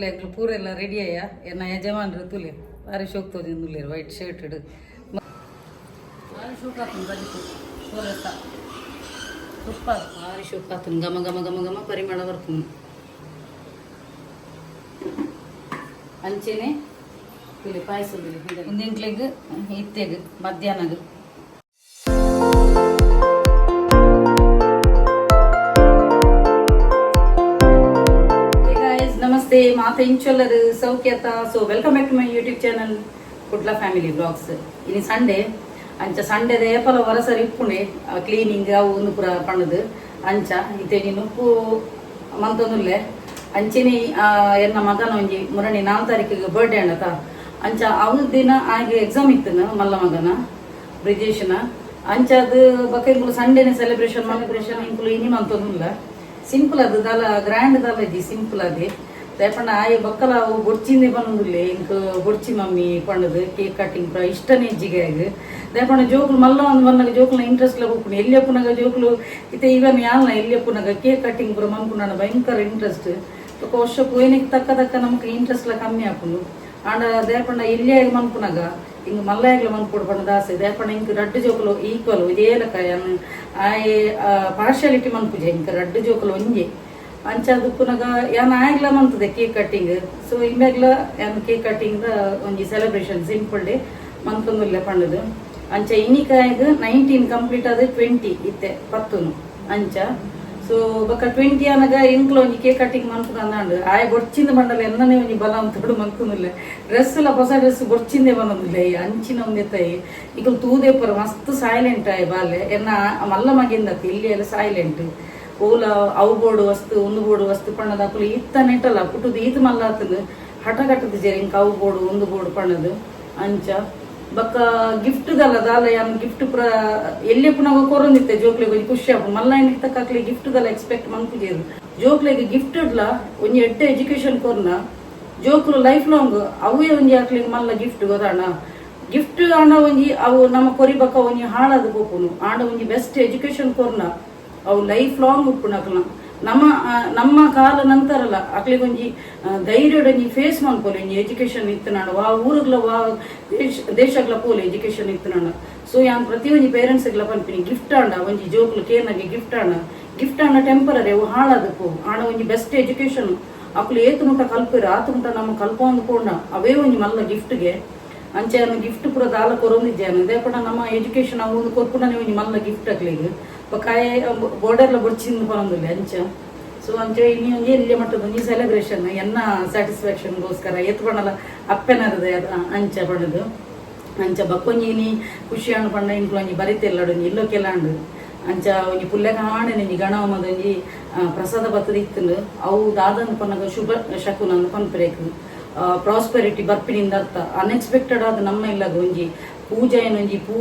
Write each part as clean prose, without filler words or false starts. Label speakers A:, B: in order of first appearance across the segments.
A: ಎಂಕ್ಲು ಪೂರೆಲ್ಲ ready ಅಯ್ಯ ಎನ್ನ ಯಜಮಾನ್ರು ತುಲೆ ಭಾರಿ ಶೋಕ್ ತೋಜಿ ವೈಟ್ ಶರ್ಟ್ ಇಡು ಭಾರಿ ಶೋಕ್ ಆತನು ಬಜಿತು ಸೋಲಸ ತುಪ್ಪ ಭಾರಿ ಶೋಕ್ ಆತನು ಘಮ ಘಮ ಘಮ ಘಮ ಪರಿಮಳ ಬರ್ತನು ಅಂಚೆನೆ ತುಲೆ ಪಾಯಸದಲ್ಲಿ ಮುಂದಿಂಕ್ಲೆಗ್ ಇತ್ತೆಗ್ ಮಧ್ಯಾಹ್ನಗ್ ನಮಸ್ತೆ ಮಾತ ಇಂಚೊಲ್ಲರು ಸೌಖ್ಯತ so welcome back to my YouTube channel Kudla family vlogs ಇನ್ನು ಸಂಡೇ ಅಂಚ ಸಂಡೇದ ಏಪಲ ವರಸರಿ ಇಪ್ಪುಂಡೆ ಕ್ಲೀನಿಂಗ್ ಅವು ಒಂದು ಪುರ ಪಣ್ಣದು ಅಂಚ ಇತ್ತೆ ನೀನು ಉಪ್ಪು ಮಂತೊಂದುಲ್ಲೆ ಅಂಚಿನಿ ಎನ್ನ ಮಗನ ಒಂಜಿ ಮುರಣಿ 4 ತಾರೀಕಿಗೆ ಬರ್ಡೇ ಅಂಡತ ಅಂಚ ಅವನ ದಿನ ಆಗಿ ಎಕ್ಸಾಮ್ ಇತ್ತನ ಮಲ್ಲ ಮಗನ ಬ್ರಿಜೇಶನ ಅಂಚ ಅದು ಬಕ್ಕ ಇಂಕುಲು ಸಂಡೇನೆ ಸೆಲೆಬ್ರೇಷನ್ ಇಂಕುಲು ಇನಿ ಮಂತೊಂದುಲ್ಲ ಸಿಂಪಲ್ ಅದು ದಾಲ ಗ್ರ್ಯಾಂಡ್ ದಾಲ ಇದ್ದಿ ಸಿಂಪಲ್ ಅದೇ ರೇಪಣ್ಣ ಆಯ ಬಕ್ಕಲ ಅವು ಬೊಡ್ಚಿಂದೆ ಬಂದಿಲ್ಲ ಇಂಕ ಬೊಡ್ಚಿ ಮಮ್ಮಿ ಪಣ್ಣದು ಕೇಕ್ ಕಟಿಂಗ್ ಇಷ್ಟನೇ ಹೆಜ್ಜಿಗೆ ರೇಪಣ್ಣ ಜೋಕುಲು ಮಲ್ಲ ಒಂದು ಬನ್ನಾಗ ಜೋಕುಲ ಇಂಟ್ರೆಸ್ಟ್ ಹೋಗ್ಕೊಂಡು ಎಲ್ಲಿಯಪ್ಪನಾಗ ಜೋಕುಲು ಇತ್ತೆ ಇವನ್ ಯಾಲ್ನ ಎಲ್ಲಿಯಪ್ಪನಾಗ ಕೇಕ್ ಕಟಿಂಗ್ ಪುರ ಮನ್ಪುಂಡ ಭಯಂಕರ ಇಂಟ್ರೆಸ್ಟ್ ವರ್ಷಕ್ಕೂ ಏನಕ್ಕೆ ತಕ್ಕ ನಮ್ಗೆ ಇಂಟ್ರೆಸ್ಟ್ ಕಮ್ಮಿ ಹಾಕೊಂಡು ಆಂಡ ದೇಪಣ್ಣ ಎಲ್ಲಿಯ ಮನ್ಪುನಾಗ ಹಿಂಗೆ ಮಲ್ಲಾಯಗ್ಲ ಮನ್ಪುಡು ಪಣ್ಣದ ಆಸೆ ದೇಪಣ್ಣ ಇಂಕ ರಡ್ಡು ಜೋಕುಲು ಈಕ್ವಲ್ ಇದೇ ಲೆಕ್ಕ ಆಯೆ ಪಾರ್ಶಾಲಿಟಿ ಮನ್ಪುಜೆ ಇಂಕ ರಡ್ಡು ಜೋಕುಲು ಒಂಜೆ ಅಂಚದು ಪುನಗ ಯಾನ್ ಆಗ್ಲ ಮಂತದೆ ಕೇಕ್ ಕಟ್ಟಿಂಗ್ ಸೊ ಇಂಬಾಗ್ಲ ಯಾನ್ ಕೇಕ್ ಕಟ್ಟಿಂಗ್ ಒಂಜಿ ಸೆಲೆಬ್ರೇಷನ್ ಸಿಂಪಲ್ ಡೇ ಮಂತೊಂದುಲ್ಲೆ ಪಂಡದು ಅಂಚ ಇನ್ನಿಕಾಯಗ್ 19 ಕಂಪ್ಲೀಟ್ ಆದ 20 ಇತ್ತೆ ಪತ್ತುನು ಅಂಚ ಸೊ ಬೊಕ್ಕ 20 ಅನಗ ಇಂಕ್ಲ ಒಂಜಿ ಕೇಕ್ ಕಟ್ಟಿಂಗ್ ಮನ್ಪುನ ಅಂದಾಂಡು ಆಯ ಬೊಡ್ಚಿಂದ ಬಂಡಲ ಎನ್ನನೇ ಒಂಜಿ ಬಲ ಅಂತೋಡು ಮಂತೊಂದುಲ್ಲೆ ಡ್ರೆಸ್ ಎಲ್ಲ ಹೊಸ ಡ್ರೆಸ್ ಬೊಡ್ಚಿಂದೆ ಬಂದೊಂದುಲ್ಲೆ ಅಂಚಿನ ಒಂದೆತ್ತಾಯಿ ಈಗ ತೂದೆ ಪುರ ಮಸ್ತ್ ಸೈಲೆಂಟ್ ಆಯ್ ಬಾಲೆ ಎನ್ನ ಮಲ್ಲ ಮಗಿಂದತಿ ಇಲ್ಲಿ ಎಲ್ಲ ಸೈಲೆಂಟ್ ಓಲ ಅವು ಬೋಡು ವಸ್ತು ಒಂದು ಬೋಡು ವಸ್ತು ಪಣ್ಣದ ಅಪ್ಪಲು ಇತ್ತ ನೆಟ್ಟಲ್ಲ ಪುಟ್ಟದು ಈತ ಮಲ್ಲ ಆತದು ಹಠ ಕಟ್ಟದು ಜೇರಿ ಇಂಕ ಅವು ಬೋಡು ಒಂದು ಬೋಡು ಪಣ್ಣದು ಅಂಚ ಬಕ್ಕ ಗಿಫ್ಟ್ ದಲ್ಲ ದಾಲ ಯಾನ್ ಗಿಫ್ಟ್ ಪುರ ಎಲ್ಲಿ ಪುನಗ ಕೊರೊಂದಿತ್ತೆ ಜೋಕ್ಲೆಗೆ ಒಂಜಿ ಖುಷಿ ಆಪು ಮಲ್ಲ ಏನಕ್ಕೆ ತಕ್ಕಾಕ್ಲಿ ಗಿಫ್ಟ್ ದಲ್ಲ ಎಕ್ಸ್ಪೆಕ್ಟ್ ಮನ್ಪುಜೇರು ಜೋಕ್ಲೆಗೆ ಗಿಫ್ಟ್ ಇಡ್ಲ ಒಂಜಿ ಎಡ್ಡೆ ಎಜುಕೇಶನ್ ಕೊರ್ನ ಜೋಕ್ಲು ಲೈಫ್ ಲಾಂಗ್ ಅವೇ ಒಂಜಿ ಹಾಕ್ಲಿಗೆ ಮಲ್ಲ ಗಿಫ್ಟ್ ಗೊತ್ತಾಣ ಗಿಫ್ಟ್ ಆಂಡ ಒಂಜಿ ಅವು ನಮ್ಮ ಕೊರಿಬಕ್ಕ ಒಂಜಿ ಹಾಳಾದ ಬೋಪುನು ಆಂಡ ಒಂಜಿ ಬೆಸ್ಟ್ ಎಜುಕೇಶನ್ ಕೊರ್ನ ಅವು ಲೈಫ್ ಲಾಂಗ್ ಉಪ್ಪುನಕ್ಲ ನಮ್ಮ ಕಾಲ ನಂತರಲ್ಲ ಅಕ್ಲಿಗೆ ಒಂಜಿ ಧೈರ್ಯಡೊಂಜಿ ಫೇಸ್ ಮಾಡ್ಕೋಲಿ ಒಂಜಿ ಎಜುಕೇಶನ್ ಇತ್ತು ನಾನು ವಾ ಊರುಗ್ಲ ವಾ ದೇಶಗ್ಲ ಪೋಲಿ ಎಜುಕೇಶನ್ ಇತ್ತು ನಾನು ಸೊ ಯಾನ್ ಪ್ರತಿ ಒಂಜಿ ಪೇರೆಂಟ್ಸ್ಗ್ಲ ಪನ್ಪಿನಿ ಗಿಫ್ಟ್ ಆಂಡ ಒಂಜಿ ಜೋಕ್ಲು ಕೇರ್ನಗೆ ಗಿಫ್ಟ್ ಆಂಡ ಟೆಂಪರರಿ ಅವು ಹಾಳಾದಪ್ಪು ಆಂಡ ಒಂಜಿ ಬೆಸ್ಟ್ ಎಜುಕೇಶನ್ ಅಕ್ಲು ಏತು ಮುಟ್ಟ ಕಲ್ಪಿರ ಆತು ಮುಟ್ಟ ನಮ್ಮ ಕಲ್ಪೊಂದು ಕೋಂಡ ಅವೇ ಒಂಜಿ ಮಲ್ಲ ಗಿಫ್ಟ್ಗೆ ಅಂಚೆ ಗಿಫ್ಟ್ ಪುರ ದಾಲ ಕೊರೊಂದಿದ್ದೇನೆ ಅದೇ ಪುಟ ನಮ್ಮ ಎಜುಕೇಶನ್ ಅವು ಕೊರ್ಪುಣನೆ ಒಂಜಿ ಮಲ್ಲ ಗಿಫ್ಟ್ ಆಗ್ಲಿಗೆ ಕಾಯ ಬೋರ್ಡರ್ಲ ಬೊಡ್ಚಿಂದು ಬರೋದಿಲ್ಲ ಅಂಚ ಸೊ ಅಂಚೆ ಇನ್ನು ಒಂಜಿ ಎಲ್ಲಿ ಮಟ್ಟದ ಒಂಜಿ ಸೆಲೆಬ್ರೇಷನ್ ಎನ್ನ ಸ್ಯಾಟಿಸ್ಫ್ಯಾಕ್ಷನ್ಗೋಸ್ಕರ ಎತ್ತು ಪಣ್ಣಲ ಅಪ್ಪೆನರದೆ ಅಂಚ ಪಡದು ಅಂಚ ಬಕ್ಕೊಂಜಿ ನೀ ಖುಷಿ ಹಣ್ಣು ಪಂಡ ಇಂಕ್ಲು ಒಂಜಿ ಬರಿತೆಲ್ಲಡು ಇಲ್ಲೋ ಕೆಲಂಡು ಅಂಚ ಒಂಜಿ ಪುಲ್ಲೆಗ ಹಾಣೆನಿ ಗಣವಮದ ಒಂಜಿ ಪ್ರಸಾದ ಬತ್ತದ ಇತ್ತಂಡು ಅವು ದಾದಂದು ಪನ್ನಗ ಶುಭ ಶಕುನಂದು ಪನ್ಪರೇಕು ಪ್ರಾಸ್ಪೆರಿಟಿ ಬರ್ಪಿನಿಂದ ಅರ್ಥ ಅನ್ಎಕ್ಸ್ಪೆಕ್ಟೆಡ್ ಆದ ನಮ್ಮ ಇಲ್ಲಾಗ ಒಂಜಿ ಪೂಜೆ ಏನೊಂಜಿ ಪೂ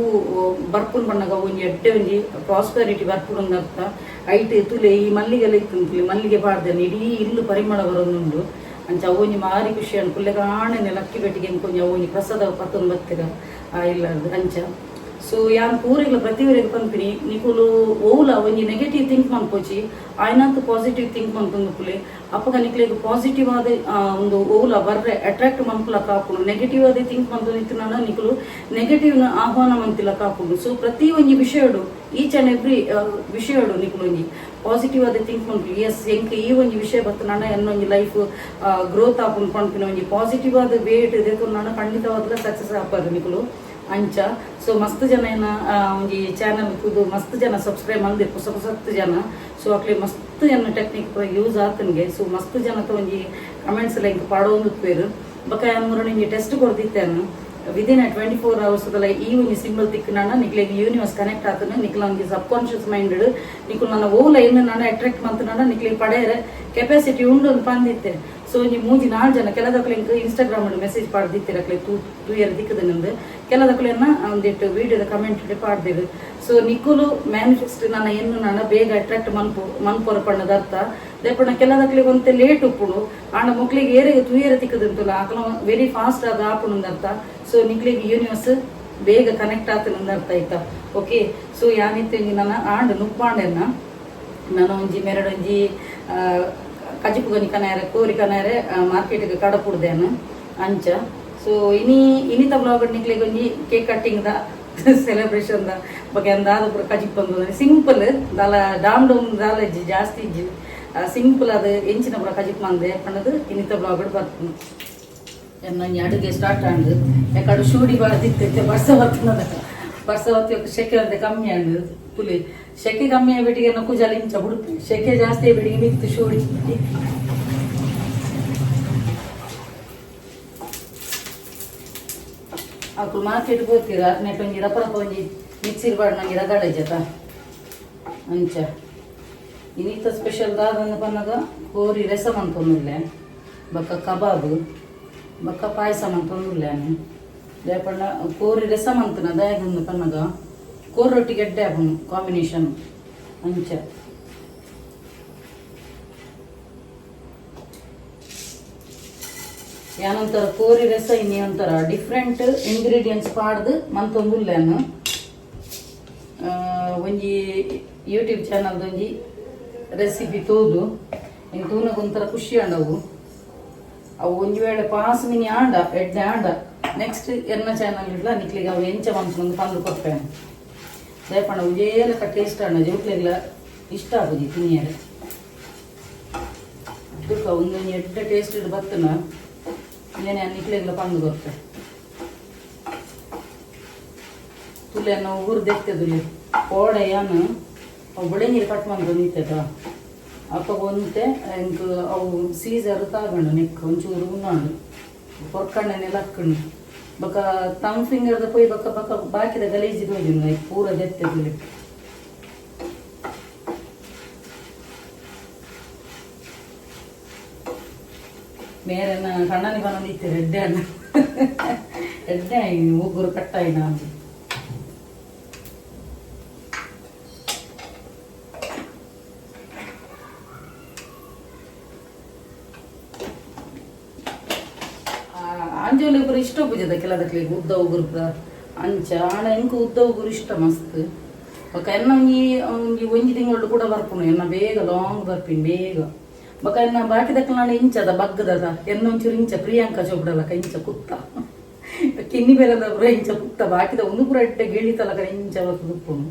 A: ಬರ್ಪುನ್ ಬಣ್ಣಗ ಒಂಜಿ ಎಡ್ಡೆ ಒಂಜಿ ಪ್ರಾಸ್ಪೆರಿಟಿ ಬರ್ಪುನ್ ಅರ್ಥ ಐಟ್ ತುಲೆ ಈ ಮಲ್ಲಿಗೆಲ್ಲ ಇತ್ತು ಮಲ್ಲಿಗೆ ಪಾಡ್ದೇನೆ ಇಡೀ ಇಲ್ಲು ಪರಿಮಳ ಬರೋದುಂಡು ಅಂಚ ಅವೊಂಜಿ ಮಾರಿ ಖುಷಿ ಅಣ್ಣ ಪುಲ್ಲೆಗ ಆಣೆನೆ ಲಕ್ಕಿ ಬೆಟ್ಟಿಗೆ ಕೊಂಚ ಅವೊಂಜಿ ಪ್ರಸಾದ ಪತ್ತೊಂದು ಬತ್ತಿರ ಇಲ್ಲ ಅಂಚ ಸೊ ಯಾನ್ ಪೂರಿಗ್ಲ ಪ್ರತಿವರೆಗೆ ಪನ್ಪಿನಿ ನಿಕುಲು ಓಲ ಒಂಜಿ ನೆಗೆಟಿವ್ ಥಿಂಕ್ ಮನ್ಪೋಚಿ ಆಯ್ನಂತ ಪಾಸಿಟಿವ್ ಥಿಂಕ್ ಮನ್ಪೊಂದು ಪುಲೆ ಅಪ್ಪಗ ನಿಕ್ಲೆಗ್ ಪಾಸಿಟಿವ್ ಆದ ಒಂದು ಓಲ ಬರ್ರೆ ಅಟ್ರಾಕ್ಟ್ ಮನ್ಪುಲ ಕಾಪುಂಡು ನೆಗೆಟಿವ್ ಆದ ಥಿಂಕ್ ಮನ್ಪೊಂದಿತ್ತು ನಾನು ನಿಕುಲು ನೆಗೆಟಿವ್ ಆಹ್ವಾನ ಮಂತಿಲ ಕಾಪುಂಡು ಸೊ ಪ್ರತಿ ಒಂಜಿ ವಿಷಯಡು ಈಚ್ ಅಂಡ್ ಎವ್ರಿ ವಿಷಯಡು ನಿಕುಲು ಒಂಜಿ ಪಾಸಿಟಿವ್ ಆದ ಥಿಂಕ್ ಮನ್ಪು ಎಸ್ ಎಂಕ್ ಈ ಒಂಜಿ ವಿಷಯ ಬತ್ತು ನಾನು ಎನ್ನೊಂಜಿ ಲೈಫ್ ಗ್ರೋತ್ ಆಪುಂಡು ಪನ್ಪಿನ ಒಂಜಿ ಪಾಸಿಟಿವ್ ಆದ ವೇಟ್ ಇದಕ್ಕೆ ನಾನು ಖಂಡಿತವಾದ ಸಕ್ಸಸ್ ಆಪಾರು ನಿಕುಲು ಅಂಚ ಸೊ ಮಸ್ತ್ ಜನ ಏನ ಒಂಜಿ ಚಾನಲ್ ಕುದು ಮಸ್ತ್ ಜನ ಸಬ್ಸ್ಕ್ರೈಬ್ ಮಂದಿರ್ ಹೊಸ ಜನ ಸೊ ಅಕ್ಲಿ ಮಸ್ತ್ ಜನ ಟೆಕ್ನಿಕ್ ಯೂಸ್ ಆತನ್ಗೆ ಸೊ ಮಸ್ತ್ ಜನತ ಒಂಜಿ ಕಮೆಂಟ್ಸ್ ಎಲ್ಲ ಇಂಕ ಪಾಡೋದು ಪೇರು ಬಕ್ಕ ಮೂರನೇ ಟೆಸ್ಟ್ ಕೊಡ್ದಿತ್ತೇನು ವಿದಿನ್ 24 hours ಈ ಒಂಜಿ ಸಿಂಬಲ್ ತಿಕ್ಕನಾಣ ನಿಕ್ಲೆಗ್ ಯೂನಿವರ್ಸ್ ಕನೆಕ್ಟ್ ಆತನ ನಿಕ್ಲ ಒಂಜಿ ಸಬ್ ಕಾನ್ಶಿಯಸ್ ಮೈಂಡೆಡ್ ನಿಕ್ಲು ನನ್ನ ಓಲ ಏನು ನಾನು ಅಟ್ರಾಕ್ಟ್ ಮಾಡ್ತಾನ ನಿಕ್ಲಿಗೆ ಪಡೆಯರೆ ಕೆಪಾಸಿಟಿ ಉಂಡು ಅಂತ ಪಂದಿತ್ತೆ ಸೊ ಒಂಜಿ 3-4 ಜನ ಕೆಲದಕ್ಲೆ ಇನ್ಸ್ಟಾಗ್ರಾಮ್ ಮೆಸೇಜ್ ಪಾಡ್ದಿತ್ತಿರಕ್ಲೆ ತೂ ಇಯರ್ ದಿಕ್ಕದನಂದು ಕೆಲದಕ್ಲೆನ್ನ ಒಂದಿಟ್ಟು ವಿಡಿಯೋದ ಕಮೆಂಟ್ ಪಾಡ್ದಿರು ಸೊ ನಿಕುಲು ಮ್ಯಾನಿಫೆಸ್ಟ್ ನನ್ನ ಏನು ನಾನು ಬೇಗ ಅಟ್ರಾಕ್ಟ್ ಮನ್ಪೊರ ಪಣ್ಣದ ಅರ್ಥ ದೇಪಣ್ಣ ಕೆಲದಕ್ಲೆ ಒಂತೆ ಲೇಟ್ ಉಪ್ಪುಡು ಆಂಡ ಮಕ್ಳಿಗೆ ಏರಿಗೆ ತೂಯರ ತಿಕ್ಕದಂತಲ್ಲ ಆಕಲ ವೆರಿ ಫಾಸ್ಟ್ ಆದ ಆಪುಣಂದ ಅರ್ಥ ಸೊ ನಿಕ್ಲಿಗೆ ಯೂನಿವರ್ಸ್ ಬೇಗ ಕನೆಕ್ಟ್ ಆತನಂದ ಅರ್ಥ ಆಯ್ತಾ ಓಕೆ ಸೊ ಯಾನಿತ್ತು ನನ್ನ ಆಂಡ್ ನುಪ್ಪಾಂಡೆನ್ನ ನಾನು ಒಂಜಿ ಮೆರಡೊಂಜಿ ಕಜಿಪುಗನಿ ಕನಾರೆ ಕೋರಿ ಕನಾರೆ ಮಾರ್ಕೆಟ್ಗೆ ಕಡಪುಡ್ದೇನು ಅಂಚ. ಸೊ ಇನಿತ ಬ್ಲಾಗ್ ನಿಕ್ಲಿಗೆ ಒಂಜಿ cake cutting the celebration the ಬಗ್ಗೆ ಅಂದಾದ ಪೂರ ಕಜಿಪ್ ಬಂದು ಸಿಂಪಲ್ ದಾಲ ಡಾಮ್ ಡೋಮ್ ದಾಲ ಇಜ್ಜಿ ಜಾಸ್ತಿ ಇಜ್ಜಿ ಸಿಂಪಲ್ ಅದು ಎಂಚಿನ ಪೂರ ಕಜಿಪ್ ಮಂದೆ ಪಣ್ಣದು ಇನಿತ ಬ್ಲಾಗ್ ಬರ್ತೀನಿ. ಎನ್ನೊಂಜಿ ಅಡುಗೆ ಸ್ಟಾರ್ಟ್ ಆಂಡು ಯಾಕಡೆ ಶೂಡಿ ಬಾರ್ದಿತ್ತೆ ಬರ್ಸ ಹೊತ್ತು ಶೆಕೆ ಅಂತ ಕಮ್ಮಿ ಆಂಡು ಪುಲಿ ಶೆಕೆ ಕಮ್ಮಿ ಆಗ್ಬಿಟ್ಟಿಗೆ ನಾವು ಕುಜಾಲ ಇಂಚ ಬಿಡುತ್ತೆ ಶೆಕೆ ಜಾಸ್ತಿ ಆಗ್ಬಿಟ್ಟಿಗೆ ಮಿತ್ತು ಶೂಡಿ ಅಕ್ಳು ಮಾರ್ಕೆಟ್ ಹೋಗ್ತೀರ ನೆಟ್ ಒಂಜಿ ರಪ್ಪ ಒಂಜಿ ಮಿಕ್ಸಿರ್ ಬಾಡ್ ನಂಗೆ ರಗಡೆ ಜತ ಅಂಚ ಇನ್ನಿತ ಸ್ಪೆಷಲ್ ದಾದಂದ ಪನ್ನಗ ಕೋರಿ ರಸಮ್ ಅಂತೊಂದುಲ್ಲೆ ಬೊಕ್ಕ ಕಬಾಬ್ ಬೊಕ್ಕ ಪಾಯಸ ಅಂತೊಂದುಲ್ಲೇನು ಲೇಪಣ್ಣ ಕೋರಿ ರಸಮ್ ಅಂತನ ದಯಗಂದು ಪನ್ನಗ ಕೋರಿ ರೊಟ್ಟಿ ಗೆಡ್ಡೆ ಆಪನು ಕಾಂಬಿನೇಷನ್ ಅಂಚ. ಯಾನೊಂಥರ ಕೋರಿ ರಸ ಇನ್ನಿ ಒಂಥರ ಡಿಫ್ರೆಂಟ್ ಇಂಗ್ರೀಡಿಯೆಂಟ್ಸ್ ಪಾಡ್ದು ಮಂತೊಂದುಲ್ಲೇನು ಒಂಜಿ ಯೂಟ್ಯೂಬ್ ಚಾನಲ್ದು ಒಂಜಿ ರೆಸಿಪಿ ತೋದು ಹಿಂಗೆ ತೂನಗ ಒಂಥರ ಖುಷಿ ಆಂಡವು ಅವು ಒಂಜಿ ವೇಳೆ ಪಾಸ್ ಮಿನಿ ಆಂಡ ಎಡ್ಡೆ ಆಂಡ ನೆಕ್ಸ್ಟ್ ಎನ್ನ ಚಾನಲ್ ಇಡ್ಲ ನಿಕ್ಲಿಗೆ ಅವು ಎಂಚ ಮಂತ್ನೊಂದು ಪಂದು ಕೊಡ್ತೇನೆ ದಯಪಣ್ಣ ಉಜೇಲಕ ಟೇಸ್ಟ್ ಆಂಡ ಜೋಕ್ಲಿಗ್ಲ ಇಷ್ಟ ಆಗುದಿ ತಿನ್ನಿಯಾರೆ ಅದಕ್ಕೆ ಒಂದೊಂದು ಎಡ್ಡೆ ಟೇಸ್ಟ್ ಇಡ್ ಬತ್ತನ ಇನ್ನೇನೆ ನಿಕ್ಲಿಗ್ಲ ಪಂದು ಕೊಡ್ತೆ ತುಲೆ ನಾವು ಊರು ದೆತ್ತದುಲಿ ಕೋಡೆಯನು ಅವು ಬಡೆ ನೀರು ಕಟ್ ಮಾಡ್ದು ನಿಂತದ ಅಪ್ಪ ಬಂತೆ ಇಂಕ ಅವು ಸೀಸರ್ ತಾಗಂಡು ನೆಕ್ ಒಂಚೂರು ಉಣ್ಣಾಂಡು ಹೊರ್ಕಣ್ಣನೆಲ್ಲ ಹಾಕೊಂಡು ಬೊಕ್ಕ ತಮ್ ಫಿಂಗರ್ದ ಪೊಯ್ ಬೊಕ್ಕ ಬೊಕ್ಕ ಬಾಕಿದ ಗಲೀಜಿಗೆ ಹೋಗಿನ ಪೂರ ದೆತ್ತದುಲಿ ಮೇರೆನ ಕಣ್ಣನಿ ಬಂದು ಇತ್ತೀರಿ ಎಡ್ಡೆ ಅಣ್ಣ ಎಡ್ಡೆ ಮುಗ್ಗುರು ಕಟ್ಟಾಯಿ ನಾನು ಅಂಜೋಲಿ ಒಬ್ಬರು ಇಷ್ಟ ಪೂಜದ ಕೆಲದಕ್ಕೆ ಉದ್ದ ಉಗುರ್ದ ಅಂಚ ಆಣ ಎಂಕ ಉದ್ದ ಉಗುರು ಇಷ್ಟ ಮಸ್ತ್ ಬೊಕ್ಕ ಎನ್ನ ಒಂಜಿ ತಿಂಗಳು ಕೂಡ ಬರ್ಪುನು ಎನ್ನ ಬೇಗ ಲಾಂಗ್ ಬರ್ಪಿನ್ ಬೇಗ ಬೊಕ್ಕ ಎನ್ನ ಬಾಕಿದಕ್ಕೆ ನಾನು ಇಂಚದ ಬಗ್ಗದ ಎನ್ನೊಂಚೂರು ಇಂಚ ಪ್ರಿಯಾಂಕಾ ಚೋಪ್ಡಲಕ ಇಂಚ ಕುತ್ತ ಕಿನ್ನಿ ಬೇಲದ ಪುರ ಇಂಚ ಕುತ್ತ ಬಾಕಿದ ಒಂದು ಪುರ ಇಟ್ಟೆ ಗಿಳಿತಲಕ ಇಂಚ ಬರ್ತುಪ್ಪುನು